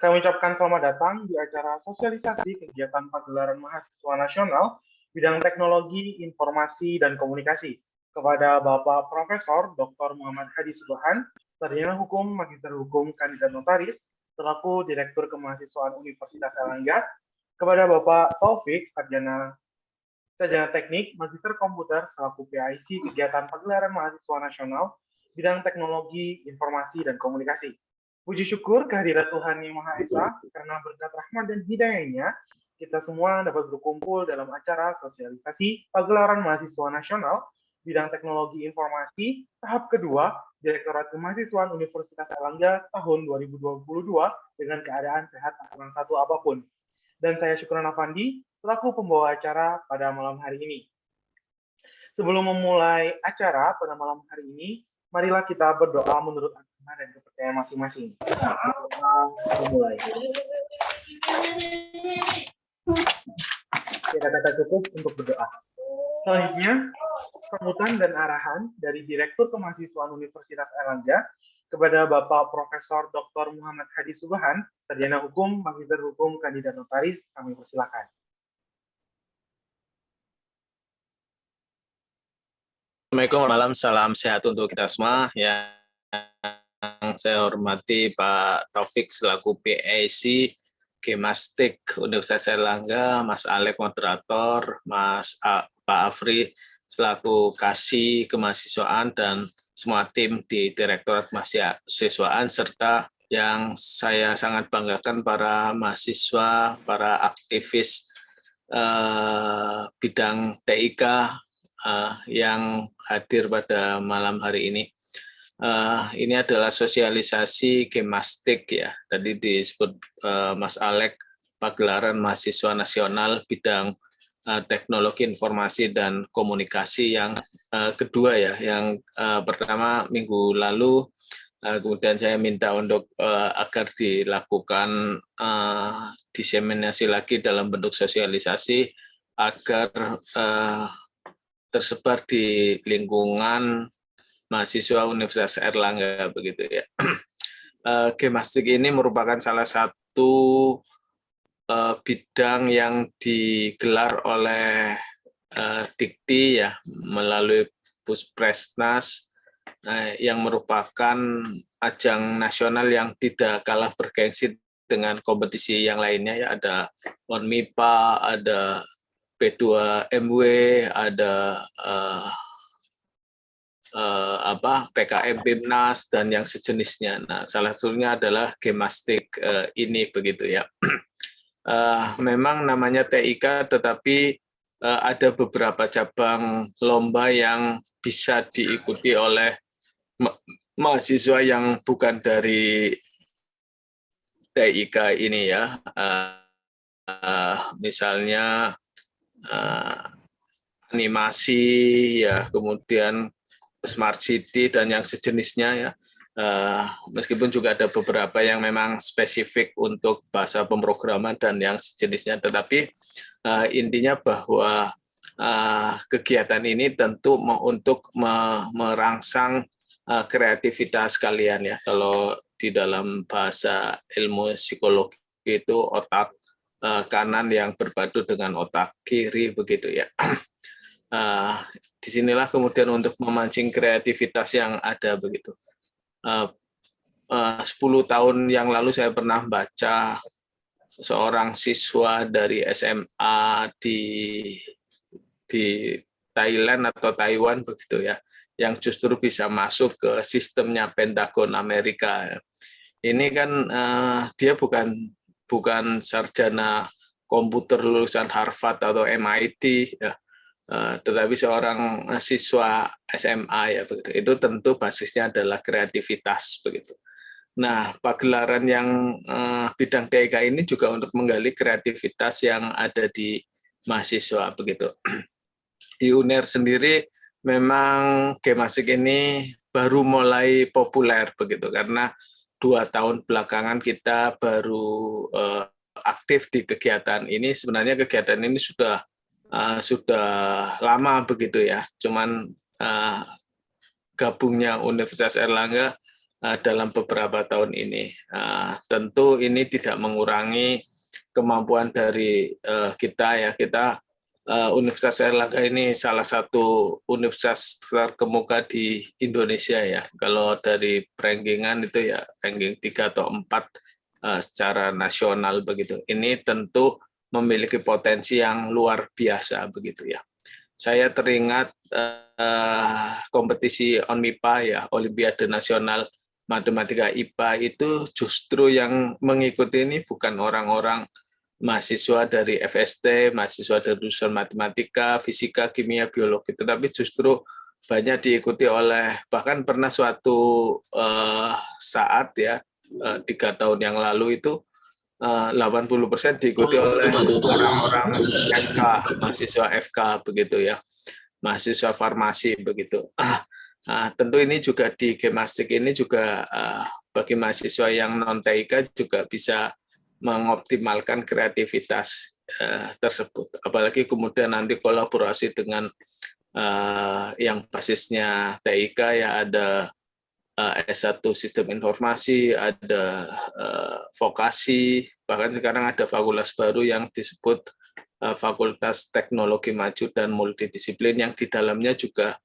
Kami ucapkan selamat datang di acara sosialisasi kegiatan pagelaran mahasiswa nasional bidang teknologi, informasi, dan komunikasi kepada Bapak Profesor Dr. Muhammad Hadi Subahan, sarjana hukum, magister hukum, kandidat notaris, selaku Direktur Kemahasiswaan Universitas Erlangga, kepada Bapak Taufik, sarjana teknik, magister komputer, selaku PIC kegiatan pagelaran mahasiswa nasional bidang teknologi, informasi, dan komunikasi. Puji syukur kehadirat Tuhan Yang Maha Esa, karena berkat rahmat dan hidayahnya, kita semua dapat berkumpul dalam acara sosialisasi pagelaran mahasiswa nasional bidang teknologi informasi tahap kedua Direktorat Kemahasiswaan Universitas Erlangga tahun 2022 dengan keadaan sehat tak kurang satu apapun. Dan saya Syukran Afandi, selaku pembawa acara pada malam hari ini. Sebelum memulai acara pada malam hari ini, marilah kita berdoa menurut agama dan kepercayaan masing-masing. Memulai. Kata-kata cukup untuk berdoa. Selanjutnya, sambutan dan arahan dari Direktur Kemahasiswaan Universitas Erlangga kepada Bapak Profesor Dr. Muhammad Hadi Subahan, sarjana hukum, magister hukum, kandidat notaris, kami persilakan. Assalamualaikum, malam, salam sehat untuk kita semua. Yang saya hormati Pak Taufik selaku PIC Kemastik Universitas Erlangga, Mas Alek moderator, Pak Afri selaku Kasih Kemahasiswaan dan semua tim di Direktorat Mahasiswaan serta yang saya sangat banggakan para mahasiswa, para aktivis bidang TIK yang hadir pada malam hari ini. Ini adalah sosialisasi Kemastik ya. Tadi disebut Mas Alek pagelaran mahasiswa nasional bidang teknologi informasi dan komunikasi yang kedua ya. Yang pertama minggu lalu, kemudian saya minta untuk agar dilakukan diseminasi lagi dalam bentuk sosialisasi agar tersebar di lingkungan mahasiswa Universitas Erlangga begitu ya. Kemastik ini merupakan salah satu bidang yang digelar oleh Dikti ya melalui Puspresnas yang merupakan ajang nasional yang tidak kalah bergengsi dengan kompetisi yang lainnya ya. Ada Onmipa, ada P2MW, ada PKM Bimnas dan yang sejenisnya. Nah, salah satunya adalah Kemastik ini begitu ya. Memang namanya TIK, tetapi ada beberapa cabang lomba yang bisa diikuti oleh mahasiswa yang bukan dari TIK ini ya. Misalnya animasi ya, kemudian smart city dan yang sejenisnya ya. Meskipun juga ada beberapa yang memang spesifik untuk bahasa pemrograman dan yang sejenisnya, tetapi intinya bahwa kegiatan ini tentu untuk merangsang kreativitas kalian ya. Kalau di dalam bahasa ilmu psikologi itu otak kanan yang berpadu dengan otak kiri begitu ya. Disinilah kemudian untuk memancing kreativitas yang ada begitu. 10 tahun yang lalu saya pernah baca seorang siswa dari SMA di Thailand atau Taiwan begitu ya, yang justru bisa masuk ke sistemnya Pentagon Amerika. Ini kan dia bukan sarjana komputer lulusan Harvard atau MIT ya, tetapi seorang siswa SMA ya begitu. Itu tentu basisnya adalah kreativitas begitu. Nah, pagelaran yang bidang TIK ini juga untuk menggali kreativitas yang ada di mahasiswa begitu. Di UNER sendiri memang Kemastik ini baru mulai populer begitu, karena 2 tahun belakangan kita baru aktif di kegiatan ini. Sebenarnya kegiatan ini sudah lama begitu ya. Cuman gabungnya Universitas Erlangga dalam beberapa tahun ini. Tentu ini tidak mengurangi kemampuan dari kita ya. Universitas Airlangga ini salah satu universitas terkemuka di Indonesia ya. Kalau dari rankingan itu ya ranking 3 atau 4 secara nasional begitu. Ini tentu memiliki potensi yang luar biasa begitu ya. Saya teringat kompetisi ONMIPA ya, Olimpiade Nasional Matematika IPA itu justru yang mengikuti ini bukan orang-orang mahasiswa dari FST, mahasiswa dari jurusan matematika, fisika, kimia, biologi, tetapi justru banyak diikuti oleh, bahkan pernah suatu saat ya, 3 tahun yang lalu itu 80% diikuti oleh orang-orang FK, mahasiswa FK begitu ya, mahasiswa farmasi begitu. Tentu ini juga di Gemastik ini juga bagi mahasiswa yang non TIK juga bisa mengoptimalkan kreativitas tersebut. Apalagi kemudian nanti kolaborasi dengan yang basisnya TIK ya, ada S1 Sistem Informasi, ada vokasi, bahkan sekarang ada fakultas baru yang disebut Fakultas Teknologi Maju dan Multidisiplin yang di dalamnya juga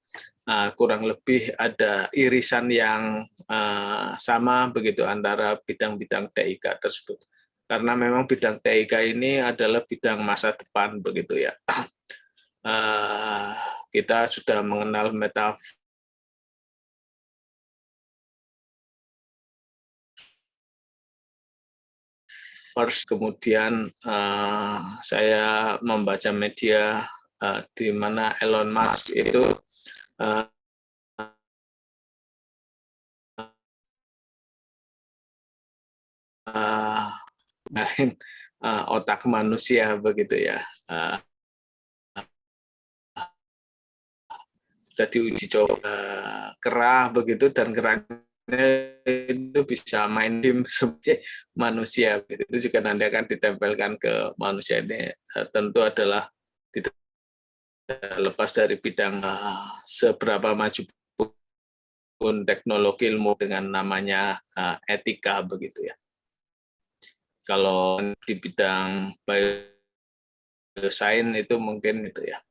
kurang lebih ada irisan yang sama begitu antara bidang-bidang TIK tersebut. Karena memang bidang TIK ini adalah bidang masa depan begitu ya. Kita sudah mengenal metaverse, kemudian saya membaca media di mana Elon Musk itu otak manusia begitu ya. Sudah diuji coba kerah begitu, dan kerahnya itu bisa main game seperti manusia. Itu juga nanti akan ditempelkan ke manusia. Ini tentu adalah tidak lepas dari bidang seberapa maju pun teknologi ilmu dengan namanya etika begitu ya. Kalau di bidang biosains itu mungkin itu ya.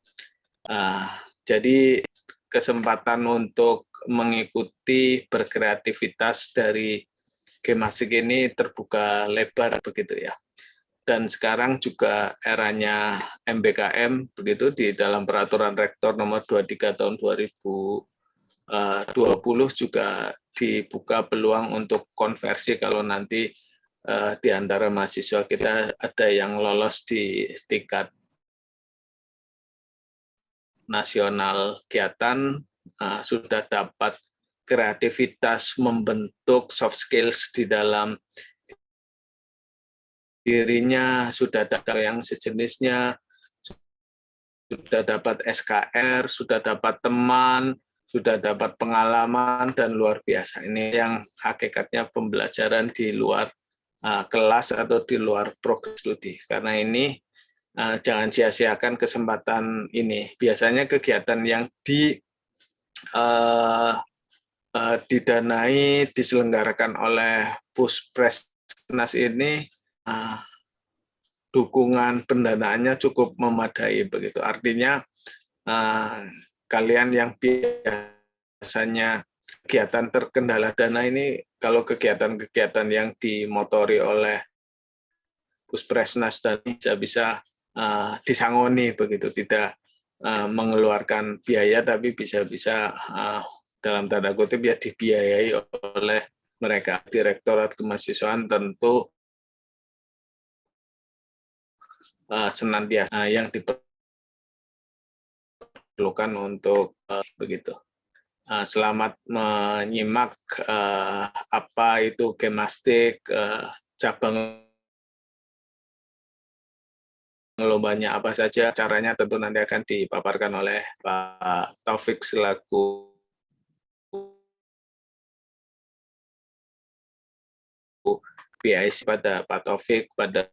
Jadi kesempatan untuk mengikuti berkreativitas dari Gemastik ini terbuka lebar begitu ya. Dan sekarang juga eranya MBKM begitu, di dalam peraturan rektor nomor 23 tahun 2020 juga dibuka peluang untuk konversi kalau nanti di antara mahasiswa kita ada yang lolos di tingkat nasional kegiatan, sudah dapat kreativitas membentuk soft skills di dalam dirinya, sudah ada yang sejenisnya, sudah dapat SKR, sudah dapat teman, sudah dapat pengalaman, dan luar biasa. Ini yang hakikatnya pembelajaran di luar kelas atau di luar program studi. Karena ini jangan sia-siakan kesempatan ini. Biasanya kegiatan yang didanai, diselenggarakan oleh Puspresnas ini, dukungan pendanaannya cukup memadai begitu. Artinya kalian yang biasanya kegiatan terkendala dana ini, kalau kegiatan-kegiatan yang dimotori oleh Puspresnas dan bisa disangoni begitu, tidak mengeluarkan biaya tapi bisa dalam tanda kutip ya dibiayai oleh mereka. Direktorat Kemahasiswaan tentu senantiasa yang diperlukan untuk begitu. Selamat menyimak apa itu Gemastik, cabang lombanya apa saja, caranya tentu nanti akan dipaparkan oleh Pak Taufik selaku PIC. Pada Pak Taufik, pada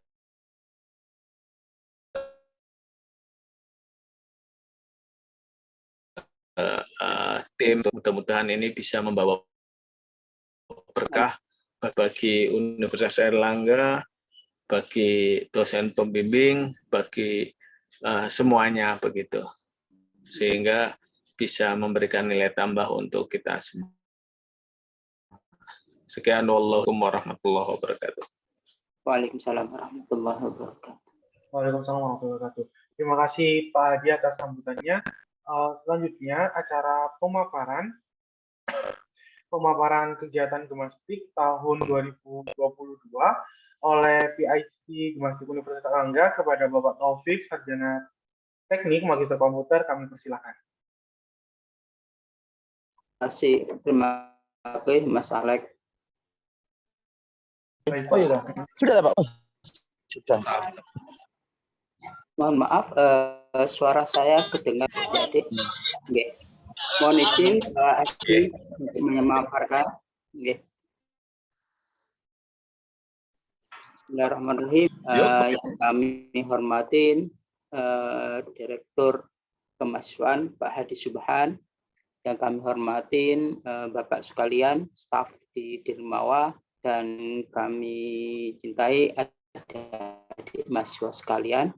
tim, mudah-mudahan ini bisa membawa berkah bagi Universitas Airlangga, bagi dosen pembimbing, bagi semuanya begitu. Sehingga bisa memberikan nilai tambah untuk kita semua. Sekian, wallahualam warahmatullahi wabarakatuh. Waalaikumsalam warahmatullahi wabarakatuh. Waalaikumsalam warahmatullahi wabarakatuh. Terima kasih Pak Hadi atas sambutannya. Selanjutnya acara pemaparan kegiatan Gemastik tahun 2022 oleh PIC Gemastik Universitas Airlangga kepada Bapak Taufik, Sarjana Teknik Magister Komputer, kami persilakan. Terima kasih Mas Alek. Baik, Oh iya, sudah Pak. Oh, sudah. Mohon maaf, suara saya kedengar jadi. Okay. Mohon izin Pak Adi untuk memaparkan. Okay. Bismillahirrahmanirrahim. Yang kami hormatin Direktur Kemahasiswaan Pak Hadi Subhan, yang kami hormatin Bapak sekalian, staf di Dirmawa, dan kami cintai adik mahasiswa sekalian.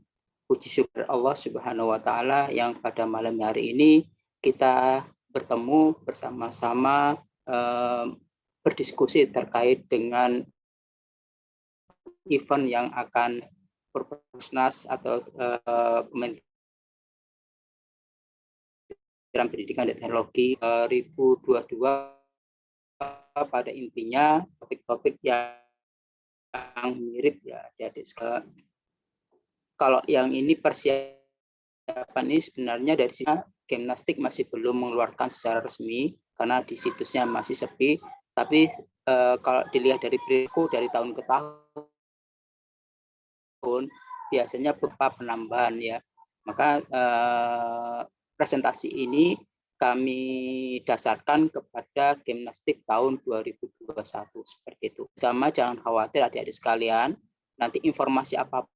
Puji syukur Allah Subhanahu wa Ta'ala yang pada malam hari ini kita bertemu bersama-sama berdiskusi terkait dengan event yang akan Perpusnas atau Kementerian Pendidikan dan Teknologi 2022 pada intinya topik-topik yang mirip ya adik-adik sekalian. Kalau yang ini persiapan ini sebenarnya dari sini Gimnastik masih belum mengeluarkan secara resmi karena di situsnya masih sepi, tapi kalau dilihat dari perilaku dari tahun ke tahun biasanya berupa penambahan ya. Maka presentasi ini kami dasarkan kepada Gimnastik tahun 2021 seperti itu. Pertama, jangan khawatir adik-adik sekalian, nanti informasi apapun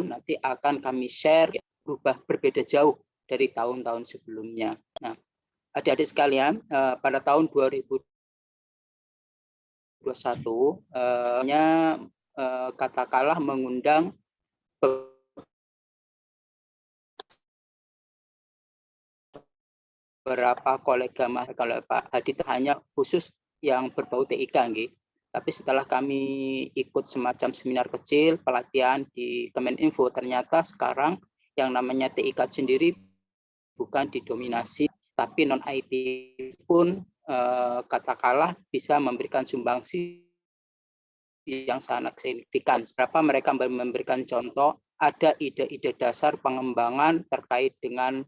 nanti akan kami share berubah berbeda jauh dari tahun-tahun sebelumnya. Nah, adik-adik sekalian, pada tahun 2021 katakanlah mengundang beberapa kolega, kalau Pak Hadi hanya khusus yang berbau TIK, nggih. Tapi setelah kami ikut semacam seminar kecil pelatihan di Kemeninfo, ternyata sekarang yang namanya TIK sendiri bukan didominasi, tapi non IT pun katakanlah bisa memberikan sumbangsi yang sangat signifikan. Berapa mereka memberikan contoh, ada ide-ide dasar pengembangan terkait dengan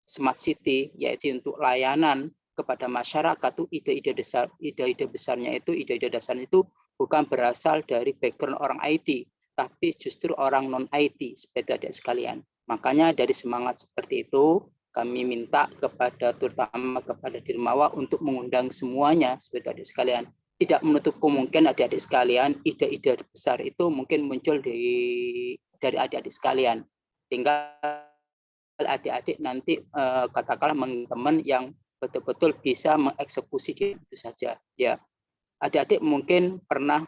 smart city, yaitu untuk layanan kepada masyarakat. Tuh ide-ide besarnya itu, ide-ide dasarnya itu bukan berasal dari background orang IT, tapi justru orang non IT seperti adik sekalian. Makanya dari semangat seperti itu kami minta kepada terutama kepada Dirmawa untuk mengundang semuanya seperti adik sekalian. Tidak menutup kemungkinan adik-adik sekalian ide-ide besar itu mungkin muncul dari adik-adik sekalian. Tinggal adik-adik nanti katakanlah teman yang betul-betul bisa mengeksekusi itu saja ya. Adik-adik mungkin pernah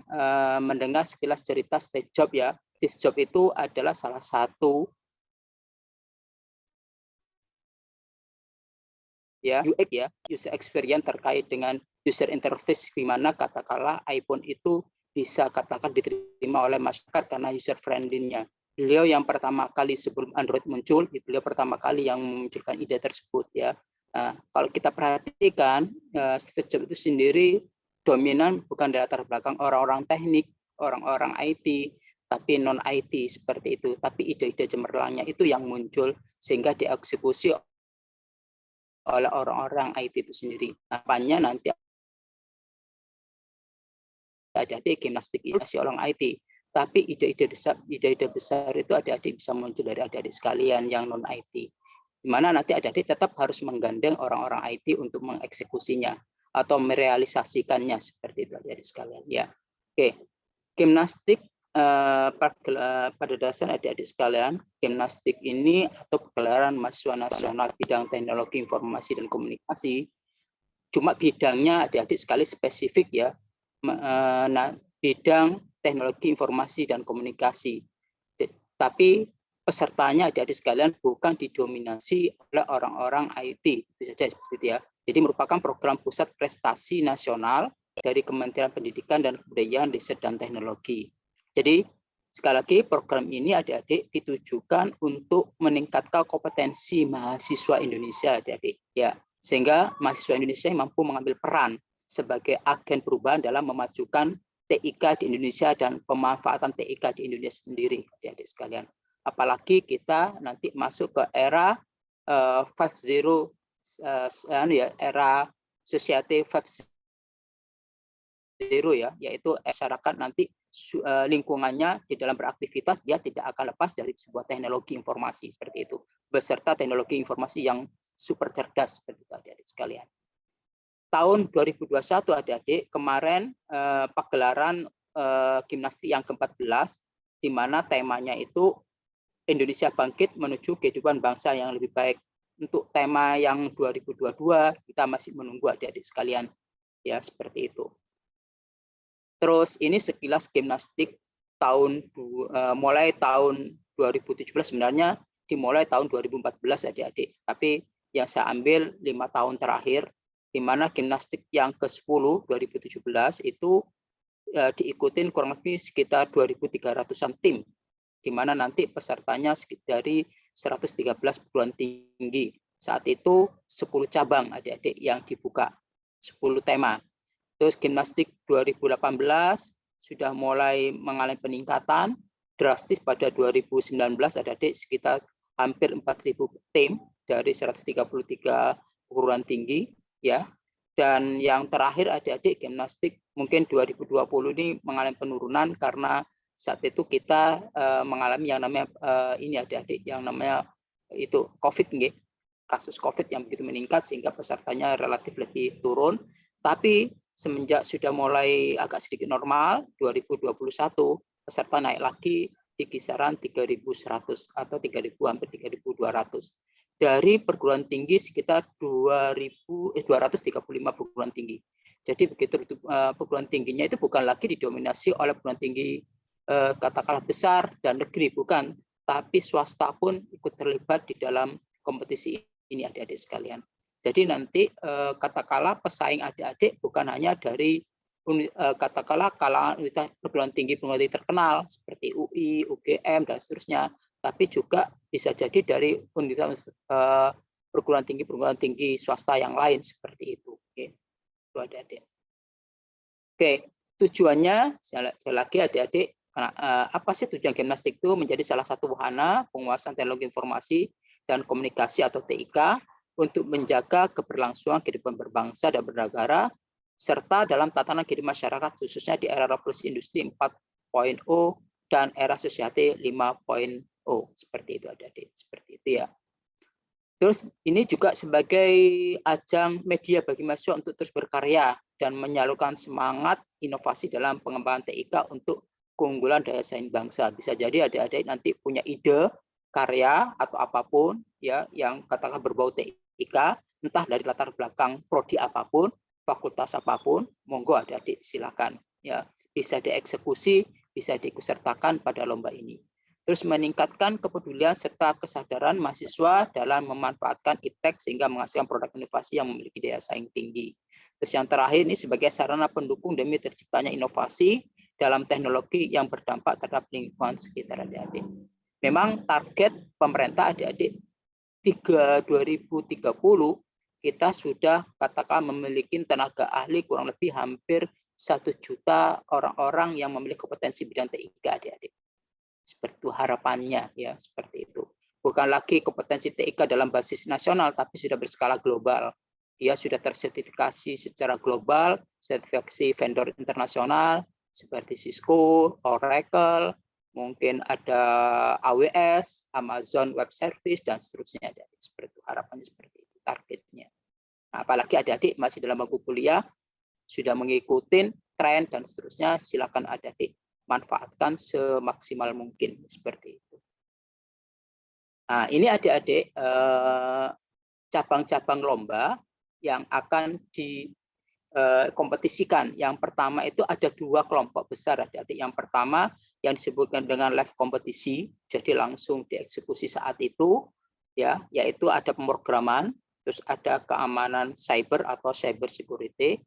mendengar sekilas cerita Steve Jobs ya. Steve Jobs itu adalah salah satu ya UX ya, user experience terkait dengan user interface, di mana katakanlah iPhone itu bisa katakan diterima oleh masyarakat karena user friendly-nya. Beliau yang pertama kali sebelum Android muncul, beliau pertama kali yang memunculkan ide tersebut ya. Nah, kalau kita perhatikan Steve Jobs itu sendiri dominan bukan dari latar belakang orang-orang teknik, orang-orang IT, tapi non IT seperti itu. Tapi ide-ide cemerlangnya itu yang muncul sehingga dieksekusi oleh orang-orang IT itu sendiri. Apanya nanti adik-adik Gimnastik ini masih orang IT, tapi ide-ide besar itu adik-adik bisa muncul dari adik-adik sekalian yang non IT. Di mana nanti adik-adik tetap harus menggandeng orang-orang IT untuk mengeksekusinya atau merealisasikannya seperti itu adik-adik sekalian. Ya, oke. Gimnastik pada dasarnya adik-adik sekalian, gimnastik ini atau pegelaran mahasiswa nasional bidang teknologi informasi dan komunikasi, cuma bidangnya adik-adik sekali spesifik ya, bidang teknologi informasi dan komunikasi. Tapi pesertanya adik-adik sekalian bukan didominasi oleh orang-orang IT, itu saja seperti itu ya. Jadi merupakan program pusat prestasi nasional dari Kementerian Pendidikan dan Kebudayaan, Riset dan Teknologi. Jadi sekali lagi program ini adik-adik ditujukan untuk meningkatkan kompetensi mahasiswa Indonesia adik-adik ya, sehingga mahasiswa Indonesia mampu mengambil peran sebagai agen perubahan dalam memajukan TIK di Indonesia dan pemanfaatan TIK di Indonesia sendiri adik-adik sekalian. Apalagi kita nanti masuk ke era 5.0 ya, era society 5.0 ya, yaitu masyarakat nanti lingkungannya di dalam beraktivitas dia tidak akan lepas dari sebuah teknologi informasi seperti itu, beserta teknologi informasi yang super cerdas seperti itu adik-adik sekalian. Tahun 2021 adik-adik kemarin pagelaran gimnastik yang ke-14 di mana temanya itu Indonesia bangkit menuju kehidupan bangsa yang lebih baik. Untuk tema yang 2022 kita masih menunggu adik-adik sekalian ya, seperti itu. Terus ini sekilas gimnastik mulai tahun 2017, sebenarnya dimulai tahun 2014 adik-adik. Tapi yang saya ambil 5 tahun terakhir, di mana gimnastik yang ke-10 2017 itu diikutin kurang lebih sekitar 2.300-an tim, di mana nanti pesertanya dari 113 perguruan tinggi. Saat itu 10 cabang adik-adik yang dibuka, 10 tema. Terus gimnastik 2018 sudah mulai mengalami peningkatan drastis pada 2019 adik-adik sekitar hampir 4.000 tim dari 133 perguruan tinggi ya. Dan yang terakhir adik-adik gimnastik mungkin 2020 ini mengalami penurunan karena saat itu kita mengalami yang namanya ini adik-adik yang namanya itu COVID nggih. Kasus COVID yang begitu meningkat sehingga pesertanya relatif lebih turun. Tapi semenjak sudah mulai agak sedikit normal, 2021 peserta naik lagi di kisaran 3.100 atau 3.000 hampir 3.200. Dari perguruan tinggi sekitar 235 perguruan tinggi. Jadi begitu perguruan tingginya itu bukan lagi didominasi oleh perguruan tinggi katakanlah besar dan negeri, bukan, tapi swasta pun ikut terlibat di dalam kompetisi ini adik-adik sekalian. Jadi nanti katakanlah pesaing adik-adik bukan hanya dari katakanlah kalangan perguruan tinggi terkenal seperti UI, UGM dan seterusnya, tapi juga bisa jadi dari universitas perguruan tinggi swasta yang lain seperti itu. Oke, itu adik-adik. Oke, tujuannya sekali lagi adik-adik, apa sih tujuan gimnastik itu? Menjadi salah satu wahana penguasaan teknologi informasi dan komunikasi atau TIK untuk menjaga keberlangsungan kehidupan berbangsa dan bernegara, serta dalam tatanan kehidupan masyarakat khususnya di era revolusi industri 4.0 dan era society 5.0 seperti itu adik-adik, seperti itu ya. Terus ini juga sebagai ajang media bagi mahasiswa untuk terus berkarya dan menyalurkan semangat inovasi dalam pengembangan TIK untuk keunggulan daya saing bangsa. Bisa jadi adik-adik nanti punya ide karya atau apapun ya yang katakan berbau TIK, entah dari latar belakang prodi apapun, fakultas apapun, monggo adik-adik silakan ya, bisa dieksekusi, bisa diikutsertakan pada lomba ini. Terus meningkatkan kepedulian serta kesadaran mahasiswa dalam memanfaatkan iptek sehingga menghasilkan produk inovasi yang memiliki daya saing tinggi. Terus yang terakhir ini sebagai sarana pendukung demi terciptanya inovasi dalam teknologi yang berdampak terhadap lingkungan sekitar adik-adik. Memang target pemerintah adik-adik 2030 kita sudah katakan memiliki tenaga ahli kurang lebih hampir 1 juta orang-orang yang memiliki kompetensi bidang TIK adik-adik. Seperti itu harapannya ya, seperti itu. Bukan lagi kompetensi TIK dalam basis nasional, tapi sudah berskala global. Dia sudah tersertifikasi secara global, sertifikasi vendor internasional seperti Cisco, Oracle, mungkin ada AWS, Amazon Web Service dan seterusnya. Seperti itu harapannya, seperti itu targetnya. Nah, apalagi adik-adik masih dalam bangku kuliah, sudah mengikuti tren dan seterusnya, silakan adik-adik manfaatkan semaksimal mungkin seperti itu. Nah, ini adik-adik cabang-cabang lomba yang akan dikompetisikan. Yang pertama itu ada 2 kelompok besar adik-adik. Yang pertama yang disebutkan dengan live kompetisi, jadi langsung dieksekusi saat itu, ya, yaitu ada pemrograman, terus ada keamanan cyber atau cyber security,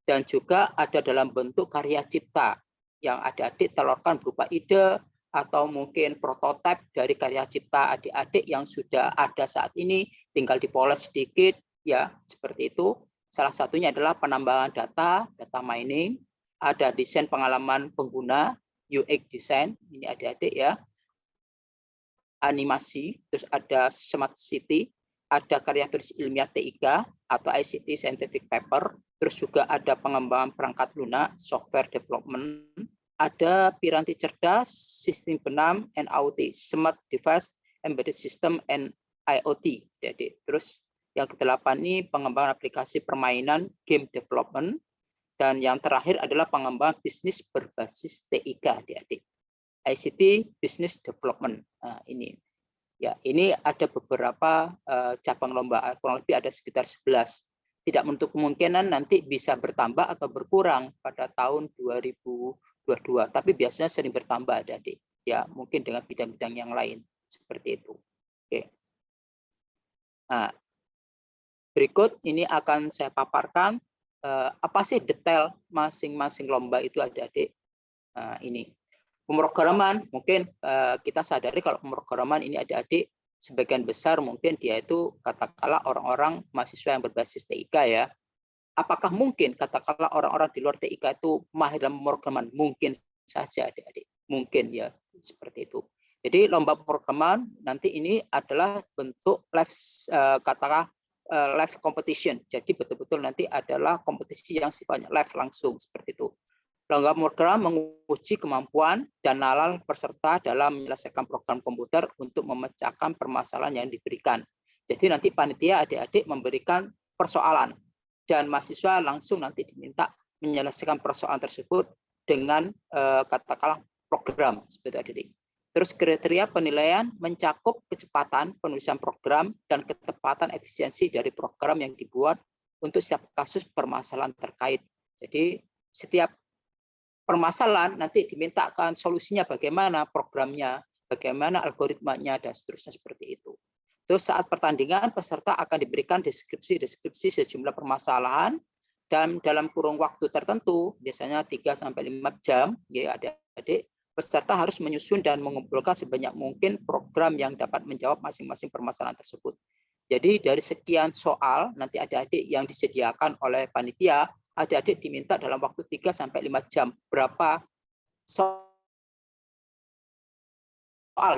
dan juga ada dalam bentuk karya cipta yang adik-adik telurkan berupa ide atau mungkin prototipe dari karya cipta adik-adik yang sudah ada saat ini, tinggal dipoles sedikit, ya, seperti itu. Salah satunya adalah penambahan data mining, ada desain pengalaman pengguna, UX design, ini adik-adik ya, animasi, terus ada smart city, ada karya tulis ilmiah TIK atau ICT scientific paper, terus juga ada pengembangan perangkat lunak, software development, ada piranti cerdas, sistem benam, and IoT, smart device, embedded system, and IoT. Jadi, terus yang ke-8 ini pengembangan aplikasi permainan, game development, dan yang terakhir adalah pengembangan bisnis berbasis TIK, adik-adik. ICT Business Development. Nah, ini. Ya, ini ada beberapa cabang lomba, kurang lebih ada sekitar 11. Tidak menutup kemungkinan nanti bisa bertambah atau berkurang pada tahun 2022, tapi biasanya sering bertambah, adik-adik. Ya, mungkin dengan bidang-bidang yang lain seperti itu. Oke. Nah, berikut ini akan saya paparkan apa sih detail masing-masing lomba itu, adik-adik. Nah, ini pemrograman, mungkin kita sadari kalau pemrograman ini adik-adik sebagian besar mungkin dia itu katakanlah orang-orang mahasiswa yang berbasis TIK ya. Apakah mungkin katakanlah orang-orang di luar TIK itu mahir dalam pemrograman? Mungkin saja adik-adik, mungkin ya seperti itu. Jadi lomba pemrograman nanti ini adalah bentuk live katakanlah live competition. Jadi betul-betul nanti adalah kompetisi yang sifatnya live langsung seperti itu. Lomba pemrograman menguji kemampuan dan nalar peserta dalam menyelesaikan program komputer untuk memecahkan permasalahan yang diberikan. Jadi nanti panitia adik-adik memberikan persoalan dan mahasiswa langsung nanti diminta menyelesaikan persoalan tersebut dengan katakanlah program seperti adik-adik. Terus kriteria penilaian mencakup kecepatan penulisan program dan ketepatan efisiensi dari program yang dibuat untuk setiap kasus permasalahan terkait. Jadi setiap permasalahan nanti dimintakan solusinya bagaimana, programnya, bagaimana algoritmanya, dan seterusnya seperti itu. Terus saat pertandingan peserta akan diberikan deskripsi sejumlah permasalahan dan dalam kurun waktu tertentu, biasanya 3-5 jam, ya adik-adik, peserta harus menyusun dan mengumpulkan sebanyak mungkin program yang dapat menjawab masing-masing permasalahan tersebut. Jadi dari sekian soal nanti adik-adik yang disediakan oleh panitia, adik-adik diminta dalam waktu 3-5 jam berapa soal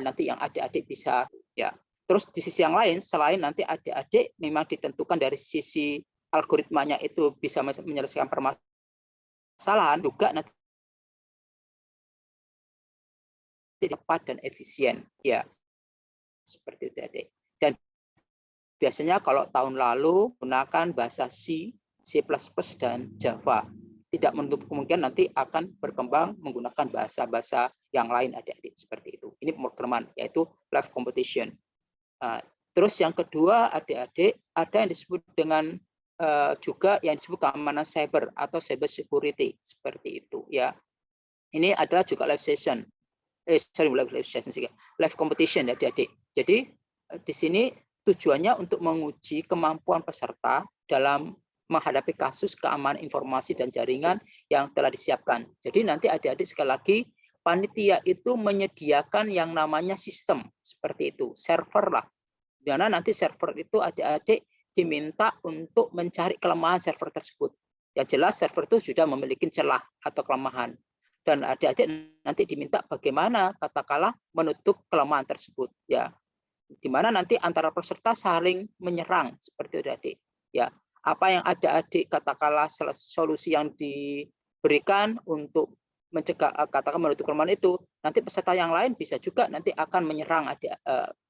nanti yang adik-adik bisa ya. Terus di sisi yang lain selain nanti adik-adik memang ditentukan dari sisi algoritmanya itu bisa menyelesaikan permasalahan, juga nanti cepat dan efisien ya seperti itu adik. Dan biasanya kalau tahun lalu gunakan bahasa C, C++ dan Java. Tidak menutup kemungkinan nanti akan berkembang menggunakan bahasa-bahasa yang lain adik-adik seperti itu. Ini pemrograman yaitu live competition. Terus yang kedua adik-adik ada yang disebut dengan juga yang disebut keamanan cyber atau cyber security seperti itu ya. Ini adalah juga live session. Live competition ya adik-adik. Jadi di sini tujuannya untuk menguji kemampuan peserta dalam menghadapi kasus keamanan informasi dan jaringan yang telah disiapkan. Jadi nanti adik-adik sekali lagi panitia itu menyediakan yang namanya sistem seperti itu, server lah. Di mana nanti server itu adik-adik diminta untuk mencari kelemahan server tersebut. Ya jelas server itu sudah memiliki celah atau kelemahan. Dan adik-adik nanti diminta bagaimana katakanlah menutup kelemahan tersebut ya, di mana nanti antara peserta saling menyerang seperti itu adik ya. Apa yang adik-adik katakanlah solusi yang diberikan untuk mencegah katakan menutup kelemahan itu, nanti peserta yang lain bisa juga nanti akan menyerang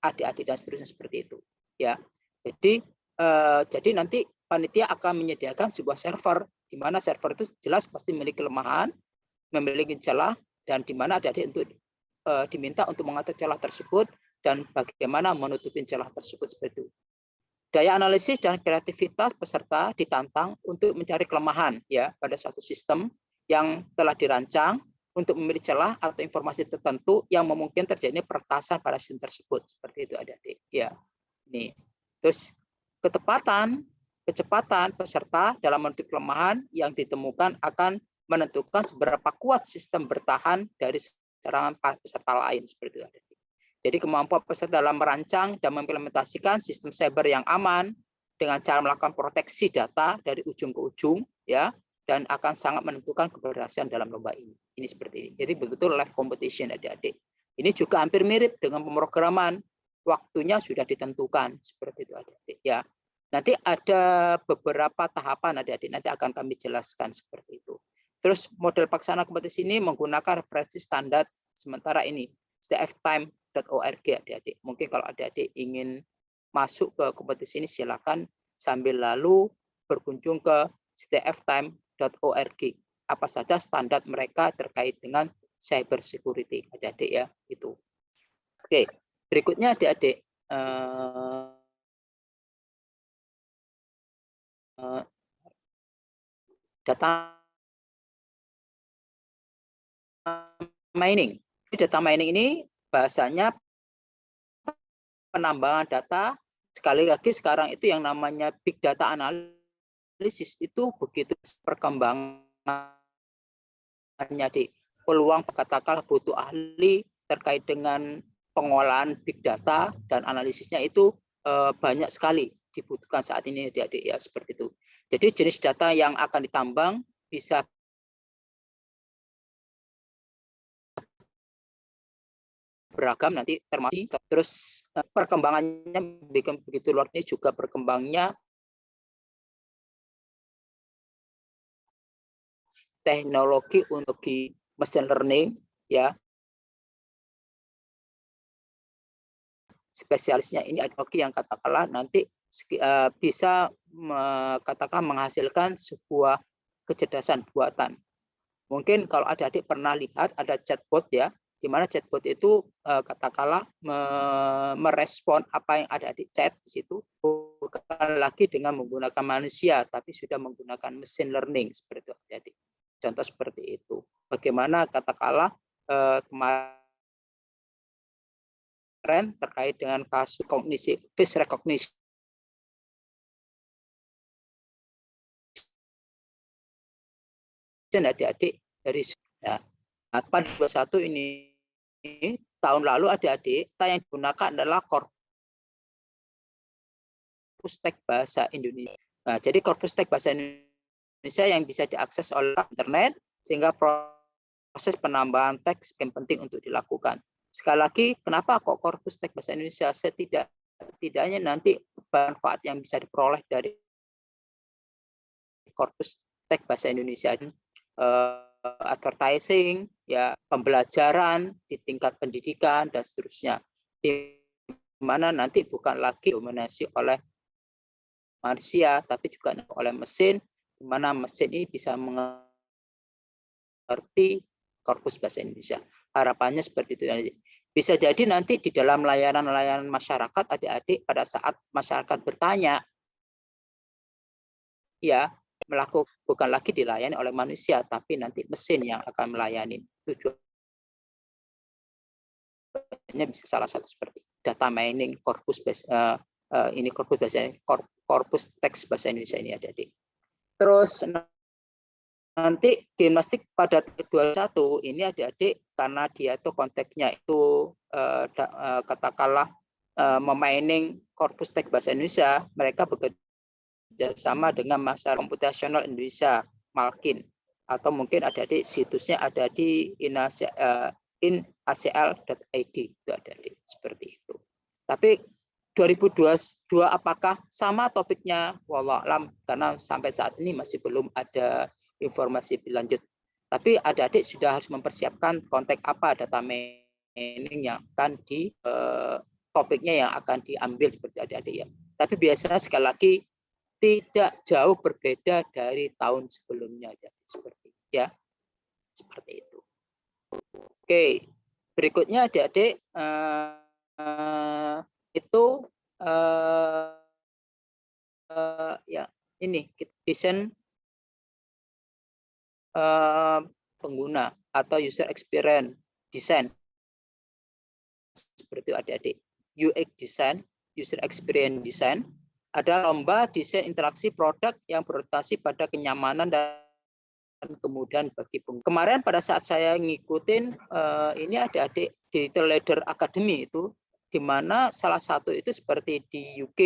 adik-adik dan seterusnya seperti itu ya. Jadi nanti panitia akan menyediakan sebuah server di mana server itu jelas pasti memiliki kelemahan, memiliki celah, dan di mana adik-adik untuk diminta untuk mengatur celah tersebut dan bagaimana menutupi celah tersebut seperti itu. Daya analisis dan kreativitas peserta ditantang untuk mencari kelemahan ya pada suatu sistem yang telah dirancang untuk memilih celah atau informasi tertentu yang memungkinkan terjadinya peretasan pada sistem tersebut. Seperti itu adik-adik. Ya. Nih. Terus kecepatan peserta dalam menutup kelemahan yang ditemukan akan menentukan seberapa kuat sistem bertahan dari serangan peserta lain. Seperti itu adik-adik. Jadi kemampuan peserta dalam merancang dan mengimplementasikan sistem cyber yang aman dengan cara melakukan proteksi data dari ujung ke ujung, ya, dan akan sangat menentukan keberhasilan dalam lomba ini. Ini seperti ini. Jadi betul live competition adik-adik. Ini juga hampir mirip dengan pemrograman. Waktunya sudah ditentukan seperti itu adik-adik. Ya, nanti ada beberapa tahapan adik-adik. Nanti akan kami jelaskan seperti itu. Terus model pelaksana kompetisi ini menggunakan referensi standar sementara ini stftime.org adik-adik. Mungkin kalau adik-adik ingin masuk ke kompetisi ini silakan sambil lalu berkunjung ke stftime.org. Apa saja standar mereka terkait dengan cyber security adik-adik ya itu. Oke, berikutnya adik-adik data mining. Data mining ini bahasanya penambangan data. Sekali lagi sekarang itu yang namanya big data analisis itu begitu perkembangannya di peluang katakanlah butuh ahli terkait dengan pengolahan big data dan analisisnya itu banyak sekali dibutuhkan saat ini adik-adik ya seperti itu. Jadi jenis data yang akan ditambang bisa beragam nanti termasuk terus perkembangannya begitu luar ini juga berkembangnya teknologi untuk machine learning ya spesialisnya ini teknologi yang katakanlah nanti bisa katakan menghasilkan sebuah kecerdasan buatan. Mungkin kalau adik-adik pernah lihat ada chatbot ya, di mana chatbot itu katakanlah merespon apa yang ada di chat di situ bukan lagi dengan menggunakan manusia tapi sudah menggunakan machine learning seperti itu adik-adik. Contoh seperti itu. Bagaimana katakanlah kemarin terkait dengan kasus kognisi face recognition adik-adik dari ya, pada 21 ini tahun lalu adik-adik yang digunakan adalah korpus teks bahasa Indonesia. Nah, jadi korpus teks bahasa Indonesia yang bisa diakses oleh internet sehingga proses penambahan teks yang penting untuk dilakukan. Sekali lagi, kenapa kok korpus teks bahasa Indonesia setidaknya nanti manfaat yang bisa diperoleh dari korpus teks bahasa Indonesia advertising, ya pembelajaran di tingkat pendidikan dan seterusnya, di mana nanti bukan lagi dominasi oleh manusia, tapi juga oleh mesin, di mana mesin ini bisa mengerti korpus bahasa Indonesia. Harapannya seperti itu. Bisa jadi nanti di dalam layanan-layanan masyarakat, adik-adik pada saat masyarakat bertanya, ya melakukan bukan lagi dilayani oleh manusia, tapi nanti mesin yang akan melayani. Tujuannya bisa salah satu seperti data mining, korpus ini korpus teks bahasa Indonesia ini adik-adik. Terus nanti gimnastik pada 21 ini adik-adik karena dia itu konteksnya itu katakanlah memining korpus teks bahasa Indonesia, mereka bekerja sama dengan Masyarakat Komputasional Indonesia Malkin, atau mungkin adik-adik situsnya ada di inacl.id itu adik-adik seperti itu. Tapi 2022 apakah sama topiknya? Wallahualam, karena sampai saat ini masih belum ada informasi lebih lanjut. Tapi adik-adik sudah harus mempersiapkan konteks apa data mining yang akan di topiknya yang akan diambil seperti adik-adik ya. Tapi biasanya sekali lagi tidak jauh berbeda dari tahun sebelumnya, seperti ya, seperti itu. Oke, berikutnya adik-adik itu ya ini desain pengguna atau user experience design seperti itu adik-adik. UX design, user experience design, ada lomba desain interaksi produk yang berorientasi pada kenyamanan dan kemudian bagi pengguna. Kemarin pada saat saya ngikutin ini adik-adik Digital Leader Academy itu, di mana salah satu itu seperti di UK,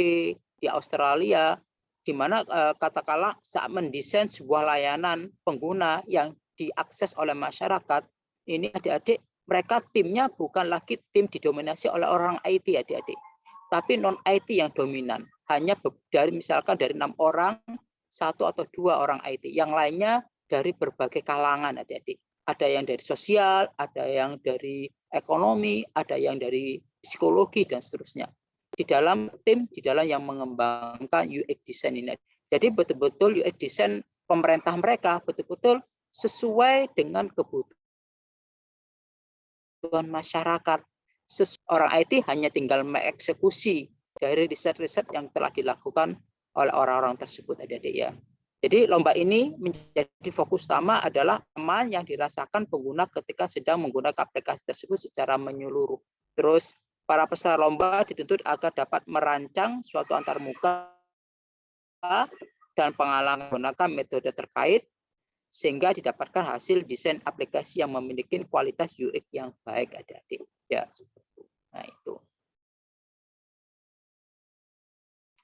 di Australia, di mana katakanlah saat mendesain sebuah layanan pengguna yang diakses oleh masyarakat, ini adik-adik mereka timnya bukan lagi tim didominasi oleh orang IT adik-adik, tapi non IT yang dominan. Hanya dari misalkan dari 6 orang, 1 atau 2 orang IT, yang lainnya dari berbagai kalangan adik-adik. Ada yang dari sosial, ada yang dari ekonomi, ada yang dari psikologi dan seterusnya. Di dalam tim, di dalam yang mengembangkan UX design ini. Jadi betul-betul UX design pemerintah mereka betul-betul sesuai dengan kebutuhan masyarakat. Orang IT hanya tinggal mengeksekusi dari riset-riset yang telah dilakukan oleh orang-orang tersebut adik-adik ya. Jadi lomba ini menjadi fokus utama adalah aman yang dirasakan pengguna ketika sedang menggunakan aplikasi tersebut secara menyeluruh. Terus para peserta lomba dituntut agar dapat merancang suatu antarmuka dan pengalaman menggunakan metode terkait sehingga didapatkan hasil desain aplikasi yang memiliki kualitas UX yang baik adik-adik. Ya, seperti itu. Nah, itu.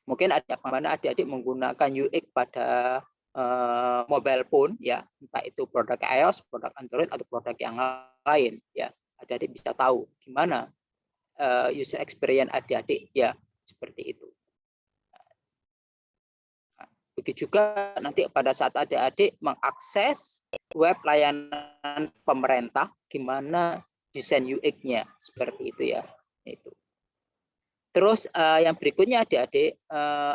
Mungkin ada mana adik-adik menggunakan UX pada mobile phone ya, entah itu produk iOS, produk Android atau produk yang lain ya. Adik-adik bisa tahu gimana user experience adik-adik ya, seperti itu. Begitu juga nanti pada saat adik-adik mengakses web layanan pemerintah, gimana desain UX-nya seperti itu ya. Itu. Terus yang berikutnya adik-adik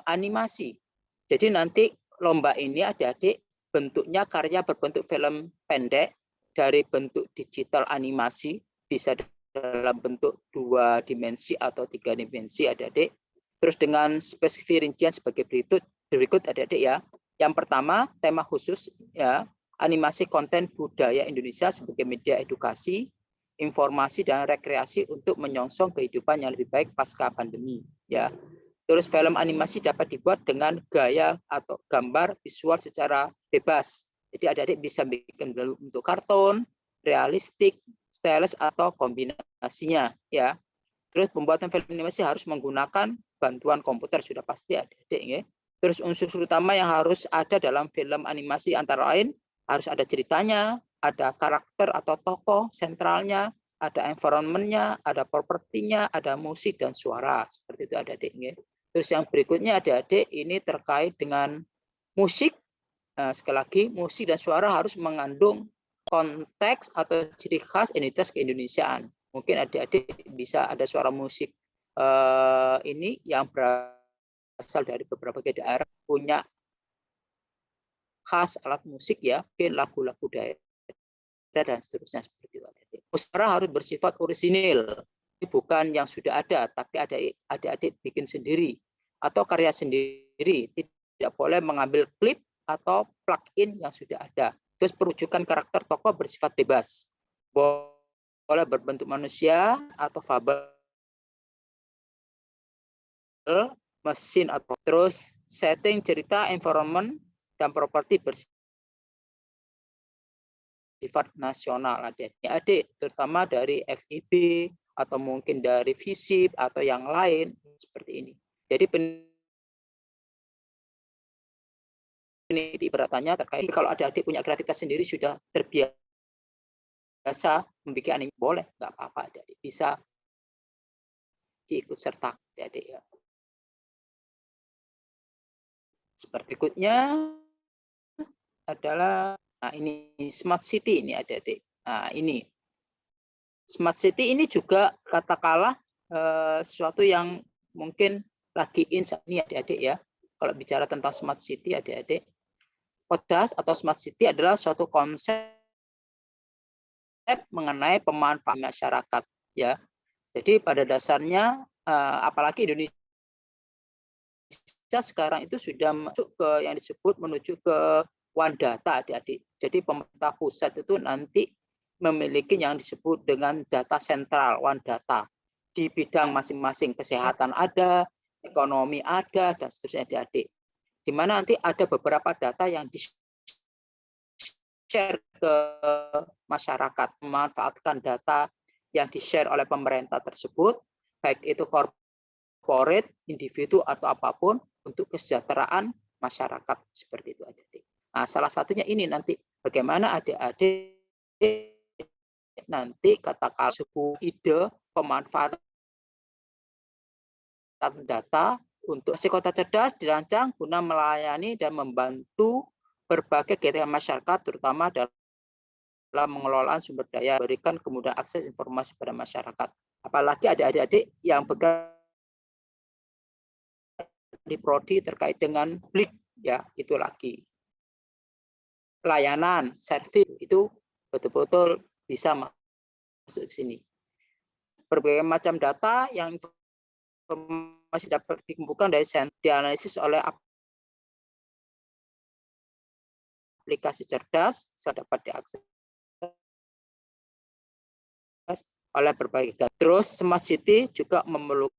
animasi. Jadi nanti lomba ini adik-adik bentuknya karya berbentuk film pendek dari bentuk digital animasi, bisa dalam bentuk 2 dimensi atau 3 dimensi adik-adik. Terus dengan spesifik rincian sebagai berikut adik-adik ya. Yang pertama tema khusus ya, animasi konten budaya Indonesia sebagai media edukasi, informasi dan rekreasi untuk menyongsong kehidupan yang lebih baik pasca pandemi ya. Terus film animasi dapat dibuat dengan gaya atau gambar visual secara bebas. Jadi adik-adik bisa bikin bentuk kartun, realistik, stylish atau kombinasinya ya. Terus pembuatan film animasi harus menggunakan bantuan komputer, sudah pasti adik-adik ya. Terus unsur utama yang harus ada dalam film animasi antara lain harus ada ceritanya, ada karakter atau tokoh sentralnya, ada environment-nya, ada propertinya, ada musik dan suara. Seperti itu adik-adik ya. Terus yang berikutnya adik-adik ini terkait dengan musik. Nah, sekali lagi musik dan suara harus mengandung konteks atau ciri khas identitas keindonesiaan. Mungkin adik-adik bisa ada suara musik ini yang berasal dari beberapa daerah punya khas alat musik ya, mungkin lagu-lagu daerah dan seterusnya seperti itu. Suara harus bersifat orisinil, bukan yang sudah ada, tapi adik-adik bikin sendiri atau karya sendiri. Tidak boleh mengambil klip atau plugin yang sudah ada. Terus perujukan karakter tokoh bersifat bebas. Boleh berbentuk manusia atau fabel, mesin atau terus setting cerita, environment dan properti bersifat nasional adik, terutama dari FIB atau mungkin dari FISIP atau yang lain seperti ini. Jadi peneliti bertanya terkait kalau adik-adik punya kreativitas sendiri sudah terbiasa membuat anime, boleh, nggak apa-apa adik bisa diikut serta adik ya. Seperti berikutnya adalah ini smart city ini adik-adik. Nah, ini smart city ini juga katakanlah sesuatu yang mungkin lagi in ini adik-adik ya. Kalau bicara tentang smart city adik-adik, CODAS atau smart city adalah suatu konsep mengenai pemanfaatan masyarakat, ya. Jadi pada dasarnya apalagi Indonesia sekarang itu sudah masuk ke yang disebut menuju ke one data, adik-adik. Jadi pemerintah pusat itu nanti memiliki yang disebut dengan data sentral, one data. Di bidang masing-masing, kesehatan ada, ekonomi ada, dan seterusnya, adik-adik. Di mana nanti ada beberapa data yang di-share ke masyarakat, memanfaatkan data yang di-share oleh pemerintah tersebut, baik itu corporate, individu, atau apapun, untuk kesejahteraan masyarakat, seperti itu, adik-adik. Nah, salah satunya ini nanti bagaimana adik-adik nanti katakan sebuah ide pemanfaatan data untuk si kota cerdas dirancang guna melayani dan membantu berbagai kegiatan masyarakat, terutama dalam mengelola sumber daya, berikan kemudahan akses informasi pada masyarakat. Apalagi ada adik-adik yang bekerja di prodi terkait dengan publik, ya, itu lagi layanan, servis, itu betul-betul bisa masuk ke sini. Berbagai macam data yang informasi dapat dikumpulkan dari dianalisis oleh aplikasi cerdas, dapat diakses oleh berbagai data. Terus Smart City juga memerlukan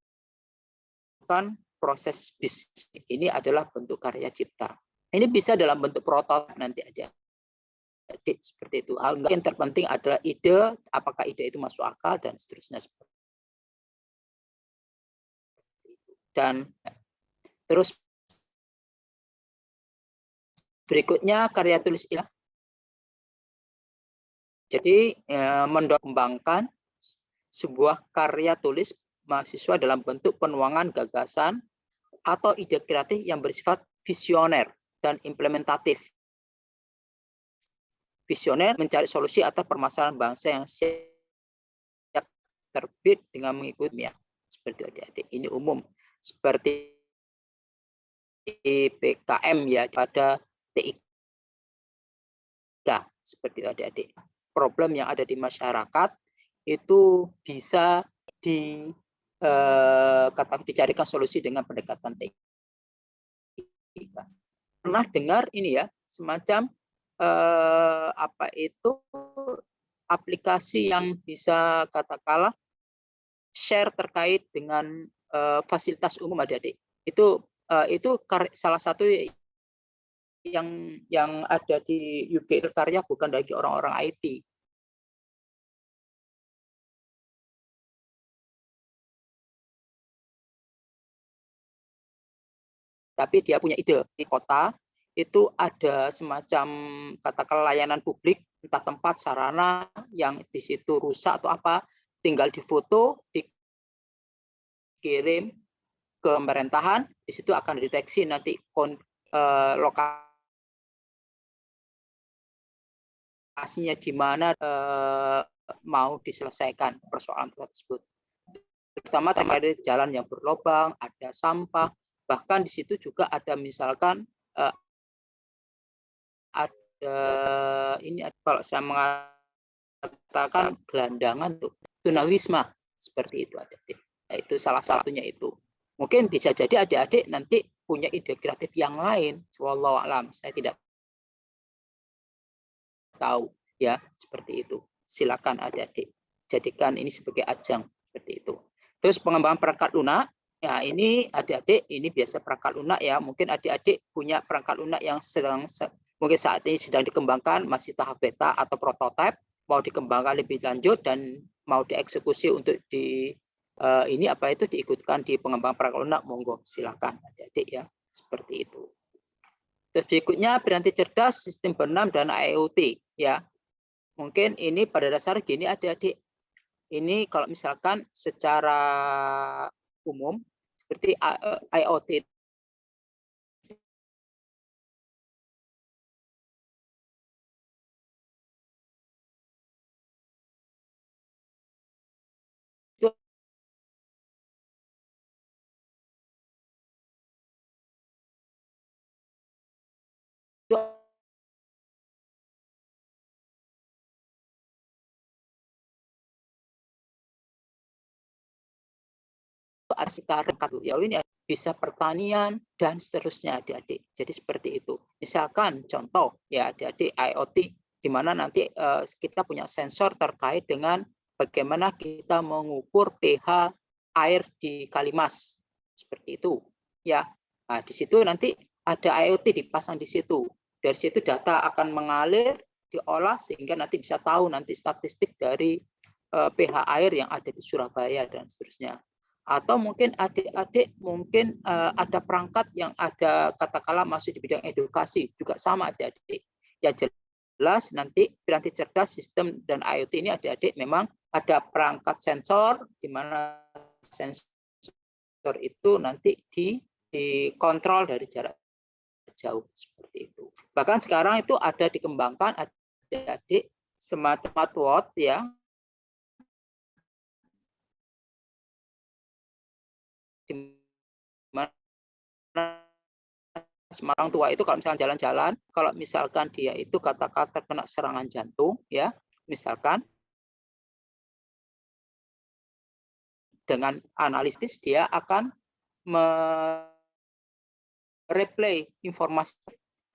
proses bisnis. Ini adalah bentuk karya cipta. Ini bisa dalam bentuk prototip nanti ada. Jadi seperti itu. Yang terpenting adalah ide, apakah ide itu masuk akal dan seterusnya. Dan terus berikutnya karya tulis ilmiah. Jadi mendorong sebuah karya tulis mahasiswa dalam bentuk penuangan gagasan atau ide kreatif yang bersifat visioner dan implementatif. Visioner mencari solusi atas permasalahan bangsa yang siap terbit dengan mengikutinya. Seperti adik-adik, ini umum. Seperti PKM ya pada TIK. Seperti adik-adik. Problem yang ada di masyarakat itu bisa dicarikan solusi dengan pendekatan TIK. Pernah dengar ini ya, semacam apa itu aplikasi yang bisa katakanlah share terkait dengan fasilitas umum, adik-adik. Itu salah satu yang ada di UK karya bukan lagi orang-orang IT. Tapi dia punya ide di kota itu ada semacam katakanlah layanan publik, entah tempat sarana yang di situ rusak atau apa, tinggal difoto, dikirim ke pemerintahan, di situ akan dideteksi nanti lokasinya di mana mau diselesaikan persoalan tersebut. Terutama terkait jalan yang berlobang, ada sampah, bahkan di situ juga ada misalkan ada ini kalau saya mengatakan gelandangan tuh tunawisma seperti itu ada. Itu salah satunya itu. Mungkin bisa jadi adik-adik nanti punya ide kreatif yang lain. Wallahu a'lam, saya tidak tahu ya, seperti itu. Silakan adik-adik jadikan ini sebagai ajang seperti itu. Terus pengembangan perangkat lunak. Ya, ini adik-adik ini biasa perangkat lunak ya. Mungkin adik-adik punya perangkat lunak yang mungkin saat ini sedang dikembangkan, masih tahap beta atau prototipe, mau dikembangkan lebih lanjut dan mau dieksekusi untuk diikutkan di pengembangan perangkat lunak, monggo silakan adik-adik ya, seperti itu. Terus berikutnya piranti cerdas, sistem bernam dan IoT ya. Mungkin ini pada dasarnya gini adik-adik. Ini kalau misalkan secara umum seperti IoT itu ada sekitar ya ini bisa pertanian dan seterusnya adik-adik. Jadi seperti itu. Misalkan contoh ya adik-adik IoT di mana nanti kita punya sensor terkait dengan bagaimana kita mengukur pH air di Kalimas. Seperti itu. Ya. Nah, di situ nanti ada IoT dipasang di situ. Dari situ data akan mengalir, diolah sehingga nanti bisa tahu nanti statistik dari pH air yang ada di Surabaya dan seterusnya. Atau mungkin adik-adik mungkin ada perangkat yang ada katakanlah masuk di bidang edukasi juga sama adik-adik. Ya jelas nanti piranti cerdas sistem dan IoT ini adik-adik memang ada perangkat sensor di mana sensor itu nanti dikontrol dari jarak jauh seperti itu. Bahkan sekarang itu ada dikembangkan adik-adik smartwatch ya. Di mana orang tua itu kalau misalkan jalan-jalan, kalau misalkan dia itu katakan terkena serangan jantung ya, misalkan dengan analisis dia akan replay informasi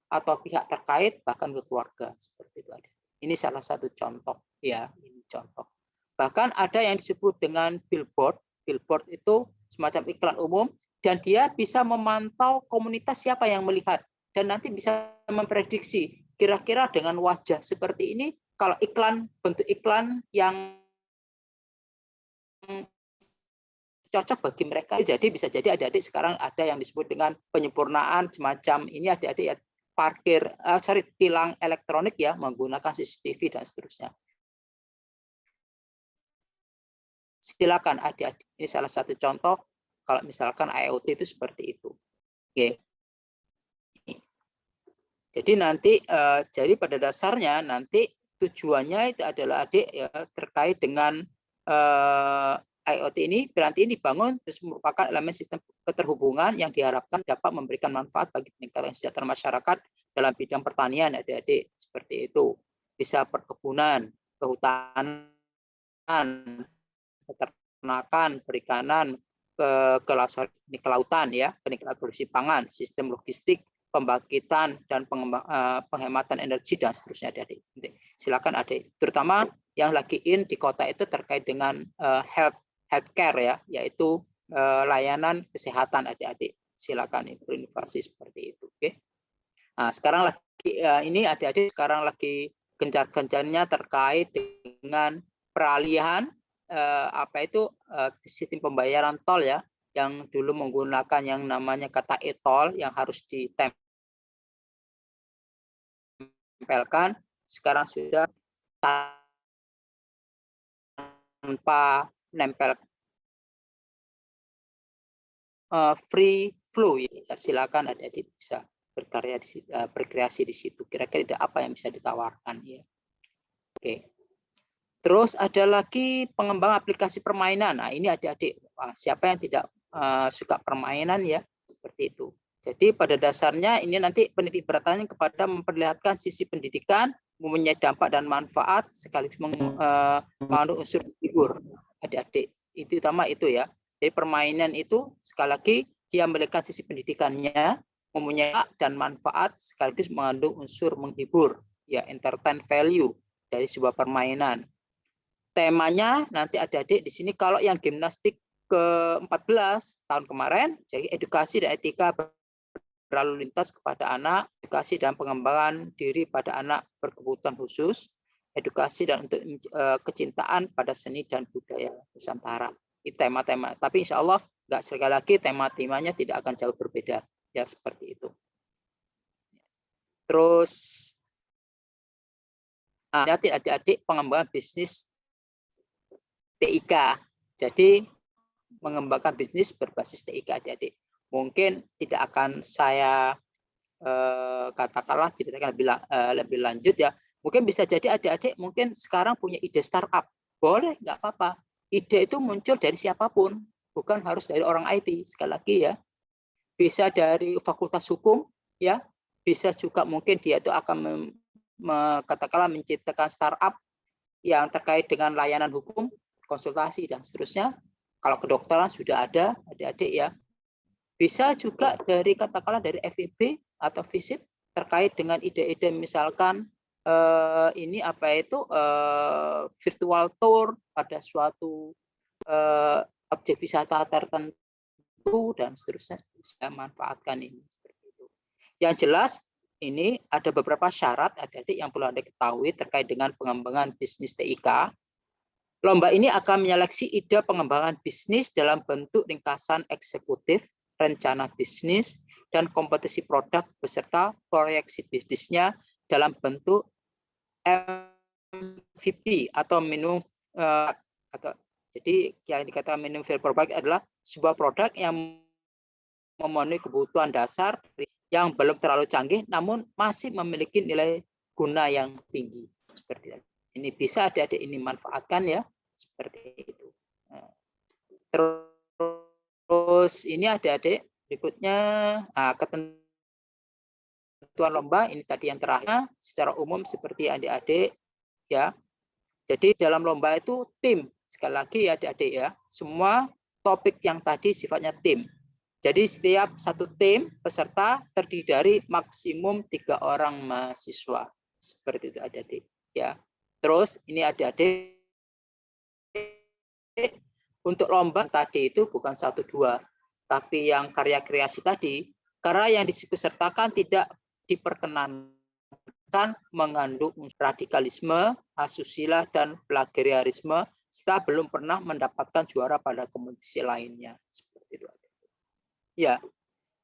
atau pihak terkait bahkan ke keluarga seperti itu ada. Ini salah satu contoh ya, ini contoh. Bahkan ada yang disebut dengan billboard. Billboard itu semacam iklan umum dan dia bisa memantau komunitas siapa yang melihat dan nanti bisa memprediksi kira-kira dengan wajah seperti ini kalau iklan bentuk iklan yang cocok bagi mereka. Jadi bisa jadi adik-adik sekarang ada yang disebut dengan penyempurnaan semacam ini adik-adik ya tilang elektronik ya menggunakan CCTV dan seterusnya. Silakan adik-adik. Ini salah satu contoh kalau misalkan IoT itu seperti itu. Oke. Jadi nanti jadi pada dasarnya nanti tujuannya itu adalah adik ya terkait dengan IoT ini piranti ini dibangun terus merupakan elemen sistem keterhubungan yang diharapkan dapat memberikan manfaat bagi peningkatan kesejahteraan masyarakat dalam bidang pertanian adik-adik seperti itu. Bisa perkebunan, kehutanan, peternakan, perikanan, kelautan ya, peningkatan produksi pangan, sistem logistik, pembangkitan dan penghematan energi dan seterusnya adik-adik. Silakan adik, terutama yang lagi in di kota itu terkait dengan healthcare ya, yaitu layanan kesehatan adik-adik. Silakan berinovasi seperti itu. Oke. Nah, sekarang lagi ini adik-adik sekarang lagi gencar-gencarnya terkait dengan peralihan sistem pembayaran tol ya, yang dulu menggunakan yang namanya kata e-tol yang harus ditempelkan, sekarang sudah tanpa nempel free flow ya. Silakan adik-adik bisa berkarya di situ, berkreasi di situ. Kira-kira apa yang bisa ditawarkan ya. Oke. Terus ada lagi pengembang aplikasi permainan. Nah, ini adik-adik siapa yang tidak suka permainan ya, seperti itu. Jadi pada dasarnya ini nanti penitik beratnya kepada memperlihatkan sisi pendidikan, mempunyai dampak dan manfaat sekaligus mengandung unsur menghibur. Adik-adik itu utama itu ya. Jadi permainan itu sekali lagi dia memiliki sisi pendidikannya, mempunyai hak dan manfaat sekaligus mengandung unsur menghibur, ya entertain value dari sebuah permainan. Temanya nanti adik-adik di sini kalau yang gimnastik ke-14 tahun kemarin, jadi edukasi dan etika berlalu lintas kepada anak, edukasi dan pengembangan diri pada anak berkebutuhan khusus, edukasi dan untuk kecintaan pada seni dan budaya Nusantara. Itu tema-tema. Tapi insya Allah nggak sekali lagi tema-temanya tidak akan jauh berbeda. Ya seperti itu. Terus adik-adik pengembangan bisnis TIK. Jadi mengembangkan bisnis berbasis TIK adik-adik. Mungkin tidak akan saya katakanlah ceritakan lebih lanjut ya. Mungkin bisa jadi adik-adik mungkin sekarang punya ide startup. Boleh, nggak apa-apa. Ide itu muncul dari siapapun, bukan harus dari orang IT. Sekali lagi ya, bisa dari fakultas hukum, ya, bisa juga mungkin dia itu akan katakanlah menciptakan startup yang terkait dengan layanan hukum, konsultasi dan seterusnya. Kalau kedokteran sudah ada, adik-adik ya. Bisa juga dari katakanlah dari FIB atau visit terkait dengan ide-ide misalkan ini apa itu virtual tour pada suatu objek wisata tertentu dan seterusnya bisa manfaatkan ini seperti itu. Yang jelas ini ada beberapa syarat adik-adik yang perlu Anda ketahui terkait dengan pengembangan bisnis TIK. Lomba ini akan menyeleksi ide pengembangan bisnis dalam bentuk ringkasan eksekutif, rencana bisnis, dan kompetisi produk beserta proyeksi bisnisnya dalam bentuk MVP atau minimum atau jadi yang dikatakan minimum viable product adalah sebuah produk yang memenuhi kebutuhan dasar yang belum terlalu canggih namun masih memiliki nilai guna yang tinggi seperti itu. Ini bisa adik-adik ini manfaatkan ya seperti itu. Terus ini adik-adik berikutnya ketentuan lomba ini tadi yang terakhir secara umum seperti adik-adik ya. Jadi dalam lomba itu tim sekali lagi ya adik-adik ya. Semua topik yang tadi sifatnya tim. Jadi setiap satu tim peserta terdiri dari maksimum 3 orang mahasiswa. Seperti itu adik-adik ya. Terus ini adik-adik untuk lomba tadi itu bukan 1-2, tapi yang karya kreasi tadi, karya yang diikutsertakan tidak diperkenankan mengandung radikalisme, asusila dan plagiarisme, serta belum pernah mendapatkan juara pada kompetisi lainnya. Seperti itu. Ya,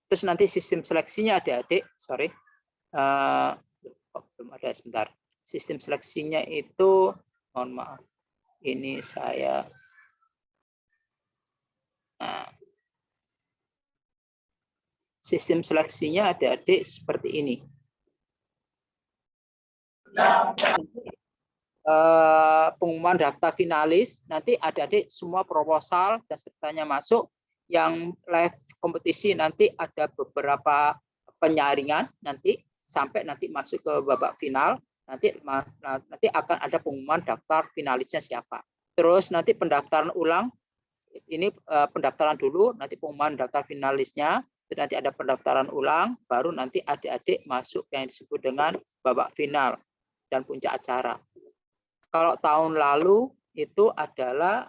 terus nanti sistem seleksinya adik-adik, belum ada sebentar. Sistem seleksinya itu, mohon maaf, ini saya, sistem seleksinya adik-adik seperti ini. Pengumuman daftar finalis, nanti adik-adik semua proposal dan sertanya masuk. Yang live kompetisi nanti ada beberapa penyaringan nanti sampai nanti masuk ke babak final, nanti akan ada pengumuman daftar finalisnya siapa. Terus nanti pendaftaran ulang, ini pendaftaran dulu, nanti pengumuman daftar finalisnya, nanti ada pendaftaran ulang, baru nanti adik-adik masuk yang disebut dengan babak final dan puncak acara. Kalau tahun lalu itu adalah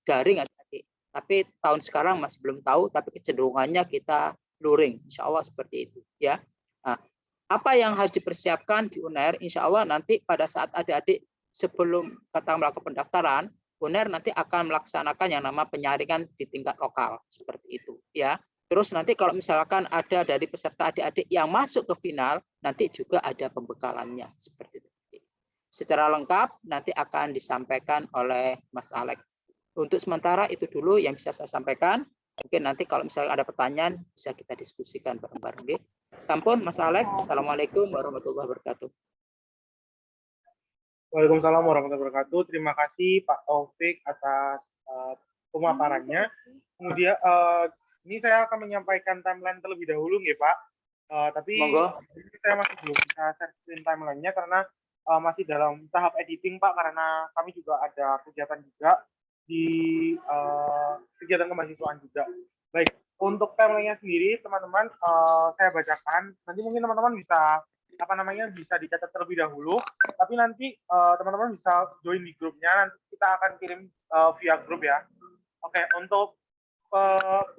daring adik-adik. Tapi tahun sekarang masih belum tahu, tapi kecenderungannya kita luring, insya Allah seperti itu. Ya. Nah, apa yang harus dipersiapkan di UNER, insya Allah nanti pada saat adik-adik sebelum kata melakukan pendaftaran, UNER nanti akan melaksanakan yang nama penyaringan di tingkat lokal, seperti itu. Ya. Terus nanti kalau misalkan ada dari peserta adik-adik yang masuk ke final, nanti juga ada pembekalannya, seperti itu. Secara lengkap nanti akan disampaikan oleh Mas Alex. Untuk sementara itu dulu yang bisa saya sampaikan. Mungkin nanti kalau misalnya ada pertanyaan bisa kita diskusikan bareng-bareng. Sampun Mas Alex. Assalamualaikum warahmatullahi wabarakatuh. Waalaikumsalam warahmatullahi wabarakatuh. Terima kasih Pak Taufik atas pemaparannya. Kemudian ini saya akan menyampaikan timeline terlebih dahulu ya Pak. Tapi saya masih belum bisa share timelinenya karena masih dalam tahap editing Pak, karena kami juga ada kegiatan juga di kegiatan kemahasiswaan juga. Baik, untuk timeline-nya sendiri teman-teman saya bacakan. Nanti mungkin teman-teman bisa bisa dicatat terlebih dahulu. Tapi nanti teman-teman bisa join di grupnya. Nanti kita akan kirim via grup ya. Oke, untuk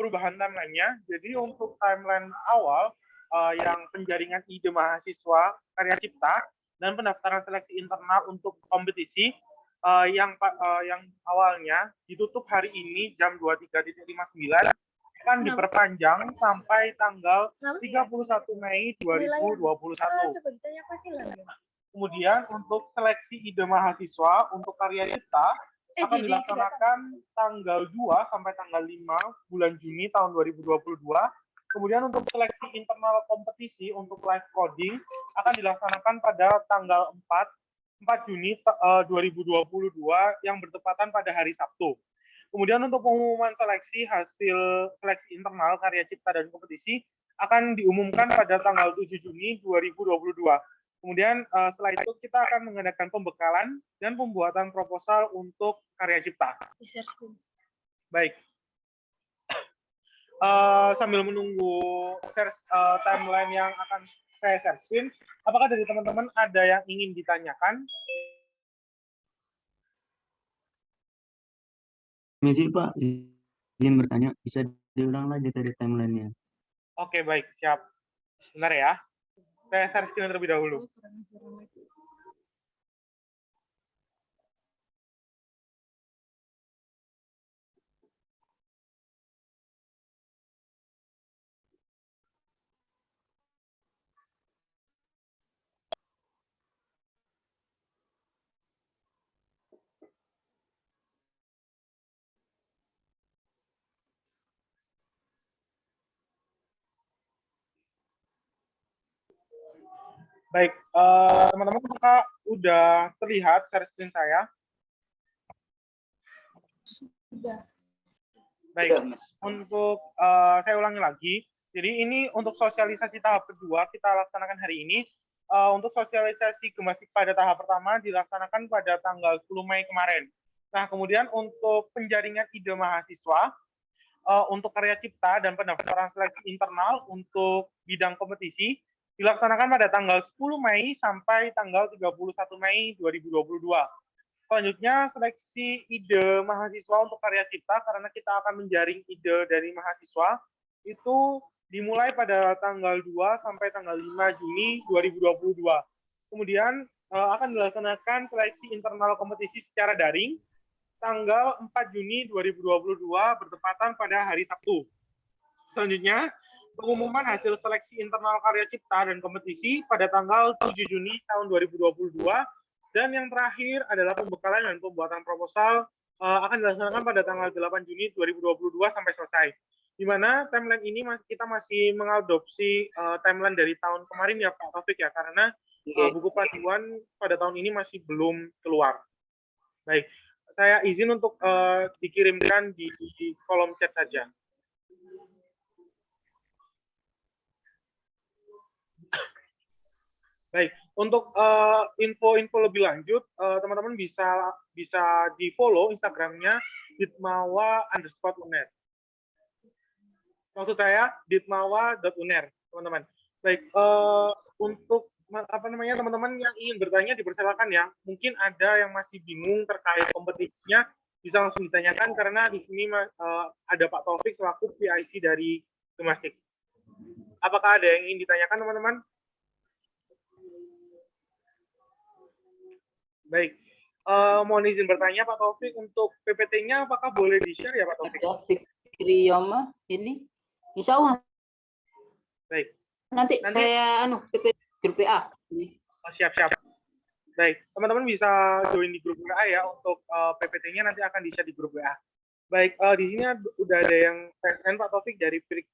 perubahan timeline-nya. Jadi untuk timeline awal yang penjaringan ide mahasiswa karya cipta dan pendaftaran seleksi internal untuk kompetisi yang awalnya ditutup hari ini jam 23.59 akan diperpanjang sampai tanggal 31 Mei 2021. Kemudian untuk seleksi ide mahasiswa untuk karya cipta akan dilaksanakan tanggal 2 sampai tanggal 5 bulan Juni tahun 2022. Kemudian untuk seleksi internal kompetisi untuk live coding akan dilaksanakan pada tanggal 4 Juni 2022 yang bertepatan pada hari Sabtu. Kemudian untuk pengumuman seleksi hasil seleksi internal karya cipta dan kompetisi akan diumumkan pada tanggal 7 Juni 2022. Kemudian setelah itu kita akan mengadakan pembekalan dan pembuatan proposal untuk karya cipta. Baik. Sambil menunggu timeline yang akan saya share screen, apakah dari teman-teman ada yang ingin ditanyakan? Messi Pak, izin bertanya, bisa diulang lagi tadi timelinenya? Oke, baik, siap. Benar ya. Saya share screen terlebih dahulu. Baik, teman-teman, apakah udah terlihat share screen saya? Sudah. Baik, Sudah, Mas. untuk saya ulangi lagi. Jadi ini untuk sosialisasi tahap kedua kita laksanakan hari ini. Untuk sosialisasi Gemasik pada tahap pertama dilaksanakan pada tanggal 10 Mei kemarin. Nah, kemudian untuk penjaringan ide mahasiswa, untuk karya cipta dan pendaftaran seleksi internal untuk bidang kompetisi dilaksanakan pada tanggal 10 Mei sampai tanggal 31 Mei 2022. Selanjutnya, seleksi ide mahasiswa untuk karya cipta, karena kita akan menjaring ide dari mahasiswa, itu dimulai pada tanggal 2 sampai tanggal 5 Juni 2022. Kemudian akan dilaksanakan seleksi internal kompetisi secara daring, tanggal 4 Juni 2022 bertepatan pada hari Sabtu. Selanjutnya, pengumuman hasil seleksi internal karya cipta dan kompetisi pada tanggal 7 Juni tahun 2022, dan yang terakhir adalah pembekalan dan pembuatan proposal akan dilaksanakan pada tanggal 8 Juni 2022 sampai selesai. Di mana timeline ini kita masih mengadopsi timeline dari tahun kemarin ya Pak Taufik ya, karena buku panduan pada tahun ini masih belum keluar. Baik, saya izin untuk dikirimkan di kolom chat saja. Baik, untuk info-info lebih lanjut, teman-teman bisa di-follow Instagramnya ditmawa_uner. Maksud saya ditmawa.uner, teman-teman. Baik, untuk teman-teman yang ingin bertanya dipersilakan ya. Mungkin ada yang masih bingung terkait kompetisinya, bisa langsung ditanyakan karena di sini ada Pak Taufik selaku PIC dari Gemasik. Apakah ada yang ingin ditanyakan, teman-teman? Baik, mohon izin bertanya Pak Taufik, untuk PPT-nya apakah boleh di-share ya Pak Taufik? Ada Fikri Yoma ini, insya Allah. Baik. Nanti saya grup WA. Oh, siap-siap. Baik, teman-teman bisa join di grup WA ya, untuk PPT-nya nanti akan di-share di grup WA. Baik, di sini udah ada yang present Pak Taufik dari Fikri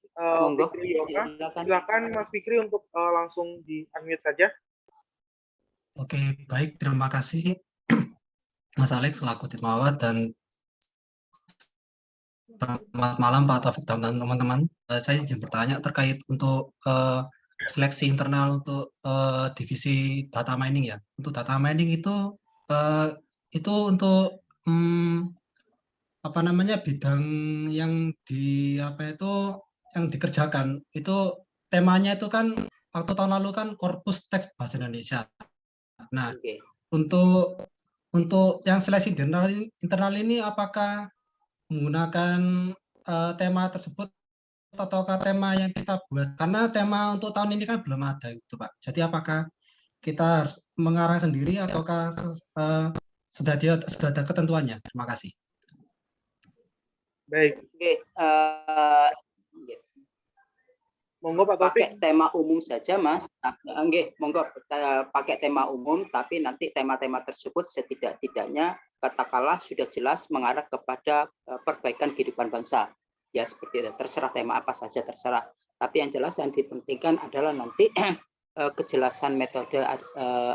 Yoma. Silakan Mas Fikri untuk langsung di-unmute saja. Oke, baik. Terima kasih Mas Alex selaku Ditmawa, dan selamat malam Pak Taufik dan teman-teman. Saya izin bertanya terkait untuk seleksi internal untuk divisi data mining ya. Untuk data mining itu untuk bidang yang yang dikerjakan itu temanya itu kan waktu tahun lalu kan korpus teks bahasa Indonesia. Nah, untuk yang seleksi internal ini apakah menggunakan tema tersebut ataukah tema yang kita buat? Karena tema untuk tahun ini kan belum ada gitu Pak. Jadi apakah kita harus mengarang sendiri ataukah sudah ada ketentuannya? Terima kasih. Baik. Oke, monggo Pak Taufik. pakai tema umum saja Mas. Nggih, monggo pakai tema umum, tapi nanti tema-tema tersebut setidak-tidaknya katakanlah sudah jelas mengarah kepada perbaikan kehidupan bangsa. Ya seperti itu, terserah tema apa saja terserah. Tapi yang jelas yang dipentingkan adalah nanti kejelasan metode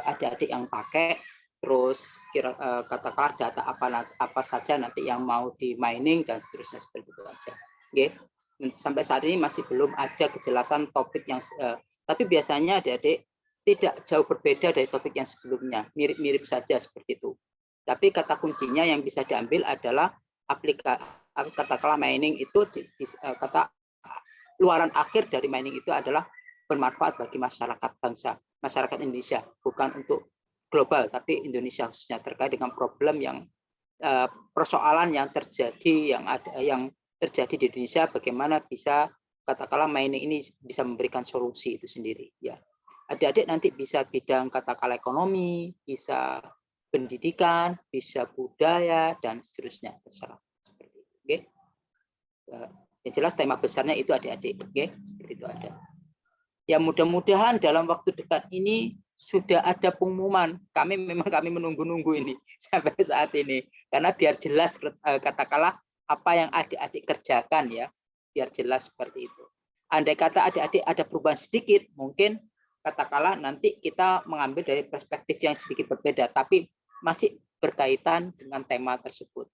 adik-adik yang pakai, terus katakanlah data apa saja nanti yang mau di mining dan seterusnya seperti itu aja. Oke. Sampai saat ini masih belum ada kejelasan topik yang tapi biasanya adik-adik tidak jauh berbeda dari topik yang sebelumnya, mirip-mirip saja seperti itu. Tapi kata kuncinya yang bisa diambil adalah katakanlah mining itu kata luaran akhir dari mining itu adalah bermanfaat bagi masyarakat bangsa, masyarakat Indonesia, bukan untuk global tapi Indonesia khususnya, terkait dengan problem yang persoalan yang terjadi yang terjadi di Indonesia, bagaimana bisa katakanlah mining ini bisa memberikan solusi itu sendiri ya. Adik-adik nanti bisa bidang katakanlah ekonomi, bisa pendidikan, bisa budaya dan seterusnya, terserah seperti itu. Oke. Yang jelas tema besarnya itu adik-adik, oke, seperti itu ada. Ya mudah-mudahan dalam waktu dekat ini sudah ada pengumuman. Kami menunggu-nunggu ini sampai saat ini karena biar jelas katakanlah apa yang adik-adik kerjakan ya, biar jelas seperti itu. Andai kata adik-adik ada perubahan sedikit, mungkin katakanlah nanti kita mengambil dari perspektif yang sedikit berbeda, tapi masih berkaitan dengan tema tersebut.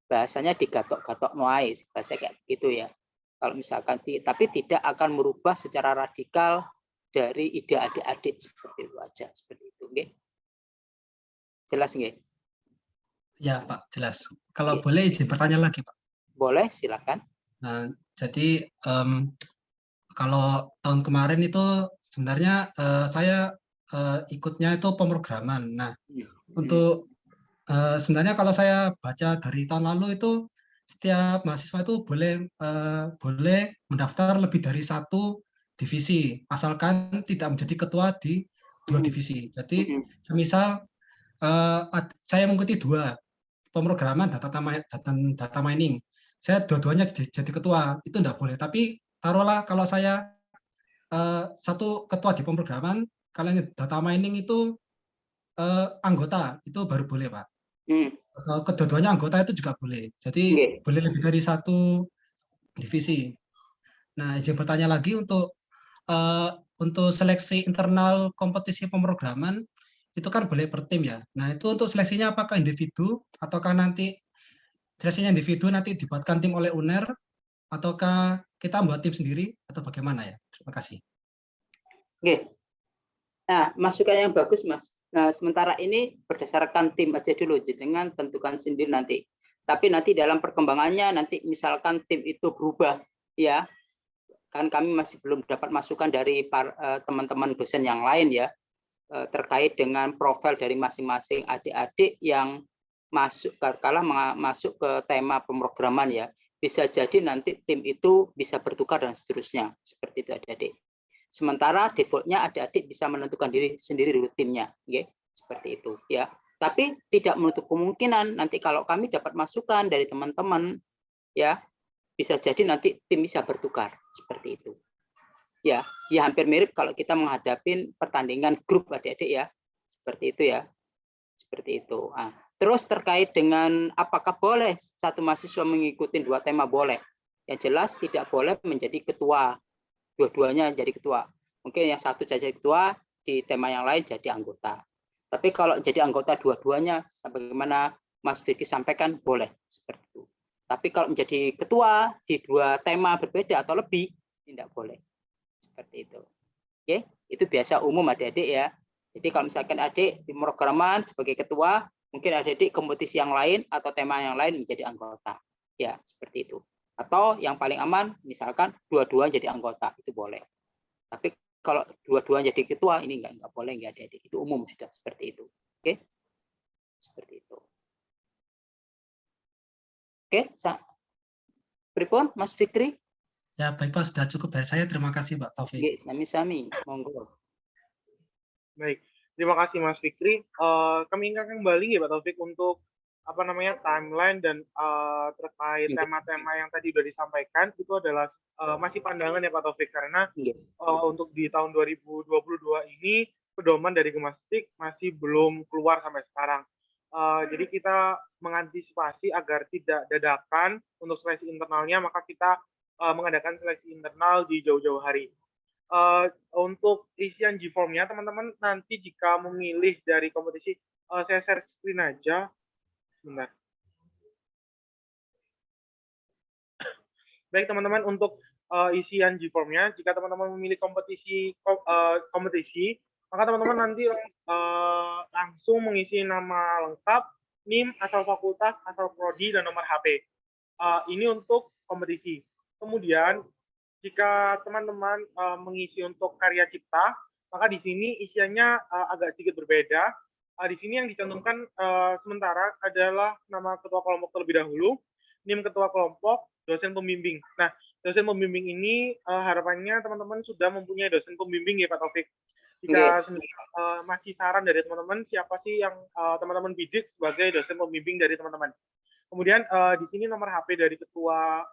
Bahasanya digatok-gatok noise, bahasa kayak begitu ya. Kalau misalkan tapi tidak akan merubah secara radikal dari ide adik-adik, seperti itu aja, seperti itu, oke? Jelas nggih? Ya Pak, jelas. Kalau Oke. boleh izin bertanya lagi Pak. Boleh, silakan. Nah, jadi kalau tahun kemarin itu sebenarnya saya ikutnya itu pemrograman. Nah, untuk sebenarnya kalau saya baca dari tahun lalu itu setiap mahasiswa itu boleh mendaftar lebih dari satu divisi, asalkan tidak menjadi ketua di 2 divisi. Jadi semisal saya mengikuti 2, pemrograman data mining. Saya dua-duanya jadi ketua, itu enggak boleh. Tapi taruhlah kalau saya satu ketua di pemrograman, kalau yang data mining itu anggota, itu baru boleh Pak. Atau kedua-duanya anggota itu juga boleh. Jadi boleh lebih dari satu divisi. Nah, izin bertanya lagi untuk seleksi internal kompetisi pemrograman itu kan boleh per tim ya. Nah, itu untuk seleksinya apakah individu ataukah nanti seleksinya individu nanti dibuatkan tim oleh UNER ataukah kita buat tim sendiri atau bagaimana ya? Terima kasih. Oke. Nah, masukan yang bagus, Mas. Nah, sementara ini berdasarkan tim aja dulu, dengan tentukan sendiri nanti. Tapi nanti dalam perkembangannya, nanti misalkan tim itu berubah, ya, kan kami masih belum dapat masukan dari teman-teman dosen yang lain ya, terkait dengan profil dari masing-masing adik-adik yang masuk ke tema pemrograman ya. Bisa jadi nanti tim itu bisa bertukar dan seterusnya, seperti itu adik-adik. Sementara defaultnya adik-adik bisa menentukan diri sendiri dulu timnya, okay? Seperti itu ya. Tapi tidak menutup kemungkinan nanti kalau kami dapat masukan dari teman-teman, ya bisa jadi nanti tim bisa bertukar seperti itu. Ya hampir mirip kalau kita menghadapi pertandingan grup adik-adik ya, seperti itu ya, seperti itu. Nah, terus terkait dengan apakah boleh satu mahasiswa mengikuti 2 tema, boleh. Yang jelas tidak boleh menjadi ketua. Dua-duanya jadi ketua. Mungkin yang satu jadi ketua, di tema yang lain jadi anggota. Tapi kalau jadi anggota dua-duanya, sebagaimana Mas Vicky sampaikan, boleh seperti itu. Tapi kalau menjadi ketua di 2 tema berbeda atau lebih, tidak boleh. Seperti itu. Oke, itu biasa umum adik-adik ya. Jadi kalau misalkan adik di pemrograman sebagai ketua, mungkin adik-adik kompetisi yang lain atau tema yang lain menjadi anggota. Ya, seperti itu. Atau yang paling aman, misalkan dua-duanya jadi anggota, itu boleh. Tapi kalau dua-duanya jadi ketua, ini enggak boleh, enggak ada. Itu umum sudah seperti itu. Oke? Seperti itu. Oke, pripun Mas Fikri? Ya, baik Pak, sudah cukup dari saya. Terima kasih Pak Taufik. Oke, sami-sami. Monggo. Baik, terima kasih Mas Fikri. Kami ingatkan kembali ya Pak Taufik untuk timeline dan terkait tema-tema yang tadi sudah disampaikan itu adalah masih pandangan ya Pak Taufik, karena untuk di tahun 2022 ini pedoman dari Gemastik masih belum keluar sampai sekarang. Jadi kita mengantisipasi agar tidak dadakan untuk seleksi internalnya, maka kita mengadakan seleksi internal di jauh-jauh hari. Untuk isian G-form-nya teman-teman nanti jika memilih dari kompetisi, saya share screen aja. Sebentar. Baik teman-teman, untuk isian G-form-nya, jika teman-teman memilih kompetisi, maka teman-teman nanti langsung mengisi nama lengkap, NIM, asal fakultas, asal prodi, dan nomor HP. Ini untuk kompetisi. Kemudian jika teman-teman mengisi untuk karya cipta, maka di sini isiannya agak sedikit berbeda. Di sini yang dicantumkan sementara adalah nama ketua kelompok terlebih dahulu, NIM ketua kelompok, dosen pembimbing. Nah, dosen pembimbing ini harapannya teman-teman sudah mempunyai dosen pembimbing ya Pak Taufik. Jika masih saran dari teman-teman, siapa sih yang teman-teman bidik sebagai dosen pembimbing dari teman-teman. Kemudian di sini nomor HP dari ketuanya,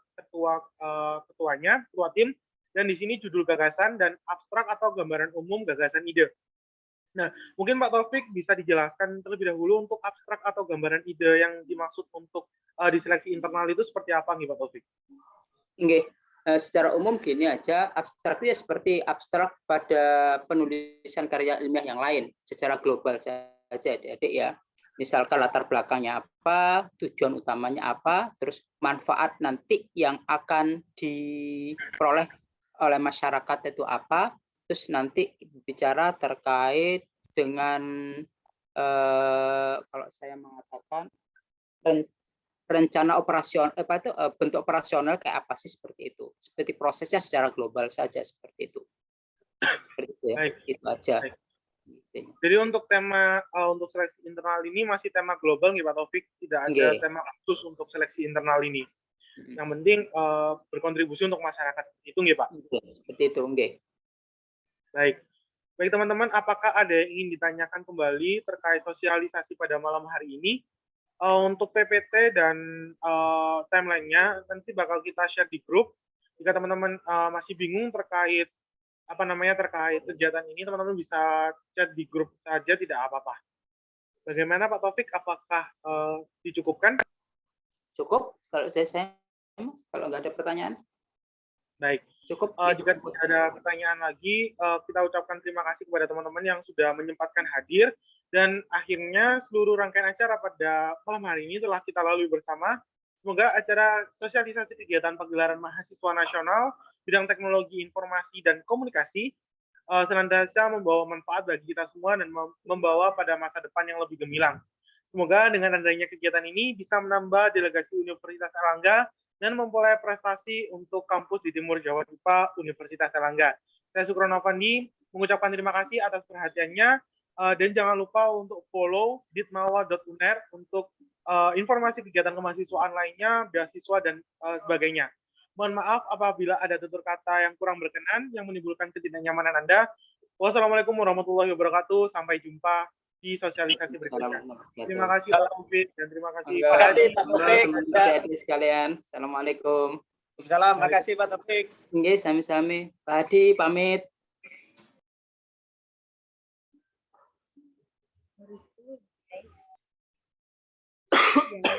ketua tim, dan di sini judul gagasan dan abstrak atau gambaran umum gagasan ide. Nah, mungkin Pak Taufik bisa dijelaskan terlebih dahulu untuk abstrak atau gambaran ide yang dimaksud untuk diseleksi internal itu seperti apa nih Pak Taufik? Oke, secara umum gini aja, abstrak itu ya seperti abstrak pada penulisan karya ilmiah yang lain secara global saja, adik-adik ya. Misalkan latar belakangnya apa, tujuan utamanya apa, terus manfaat nanti yang akan diperoleh oleh masyarakat itu apa, terus nanti bicara terkait dengan kalau saya mengatakan rencana operasional, bentuk operasional kayak apa sih, seperti itu, seperti prosesnya secara global saja seperti itu ya. Baik. Itu aja. Baik. Jadi untuk tema untuk seleksi internal ini masih tema global nih Pak Taufik, tidak ada tema khusus untuk seleksi internal ini. Yang penting berkontribusi untuk masyarakat, itu nggih Pak? Seperti itu, nggih. Baik teman-teman, apakah ada yang ingin ditanyakan kembali terkait sosialisasi pada malam hari ini? Untuk PPT dan timeline-nya nanti bakal kita share di grup. Jika teman-teman masih bingung terkait terkait kegiatan ini, teman-teman bisa chat di grup saja, tidak apa-apa. Bagaimana Pak Taufik, apakah dicukupkan? Cukup, kalau saya kalau nggak ada pertanyaan. Baik. Cukup. Jika tidak ada pertanyaan lagi, kita ucapkan terima kasih kepada teman-teman yang sudah menyempatkan hadir, dan akhirnya seluruh rangkaian acara pada malam hari ini telah kita lalui bersama. Semoga acara sosialisasi kegiatan pagelaran mahasiswa nasional bidang teknologi informasi dan komunikasi senantiasa membawa manfaat bagi kita semua dan membawa pada masa depan yang lebih gemilang. Semoga dengan adanya kegiatan ini bisa menambah delegasi Universitas Airlangga dan memperoleh prestasi untuk kampus di Timur Jawa DIPA Universitas Airlangga. Saya Sukron Novandi mengucapkan terima kasih atas perhatiannya, dan jangan lupa untuk follow ditmawa.uner untuk informasi kegiatan kemahasiswaan lainnya, beasiswa, dan sebagainya. Mohon maaf apabila ada tutur kata yang kurang berkenan yang menimbulkan ketidaknyamanan Anda. Wassalamualaikum warahmatullahi wabarakatuh. Sampai jumpa di sosialisasi berikutnya. Terima kasih Pak Taufik dan terima kasih Pak Hadi. Teman-teman sekalian. Assalamualaikum. Waalaikumsalam. Terima kasih Pak Taufik. Nggih, sami-sami. Pak Hadi pamit. Thank you.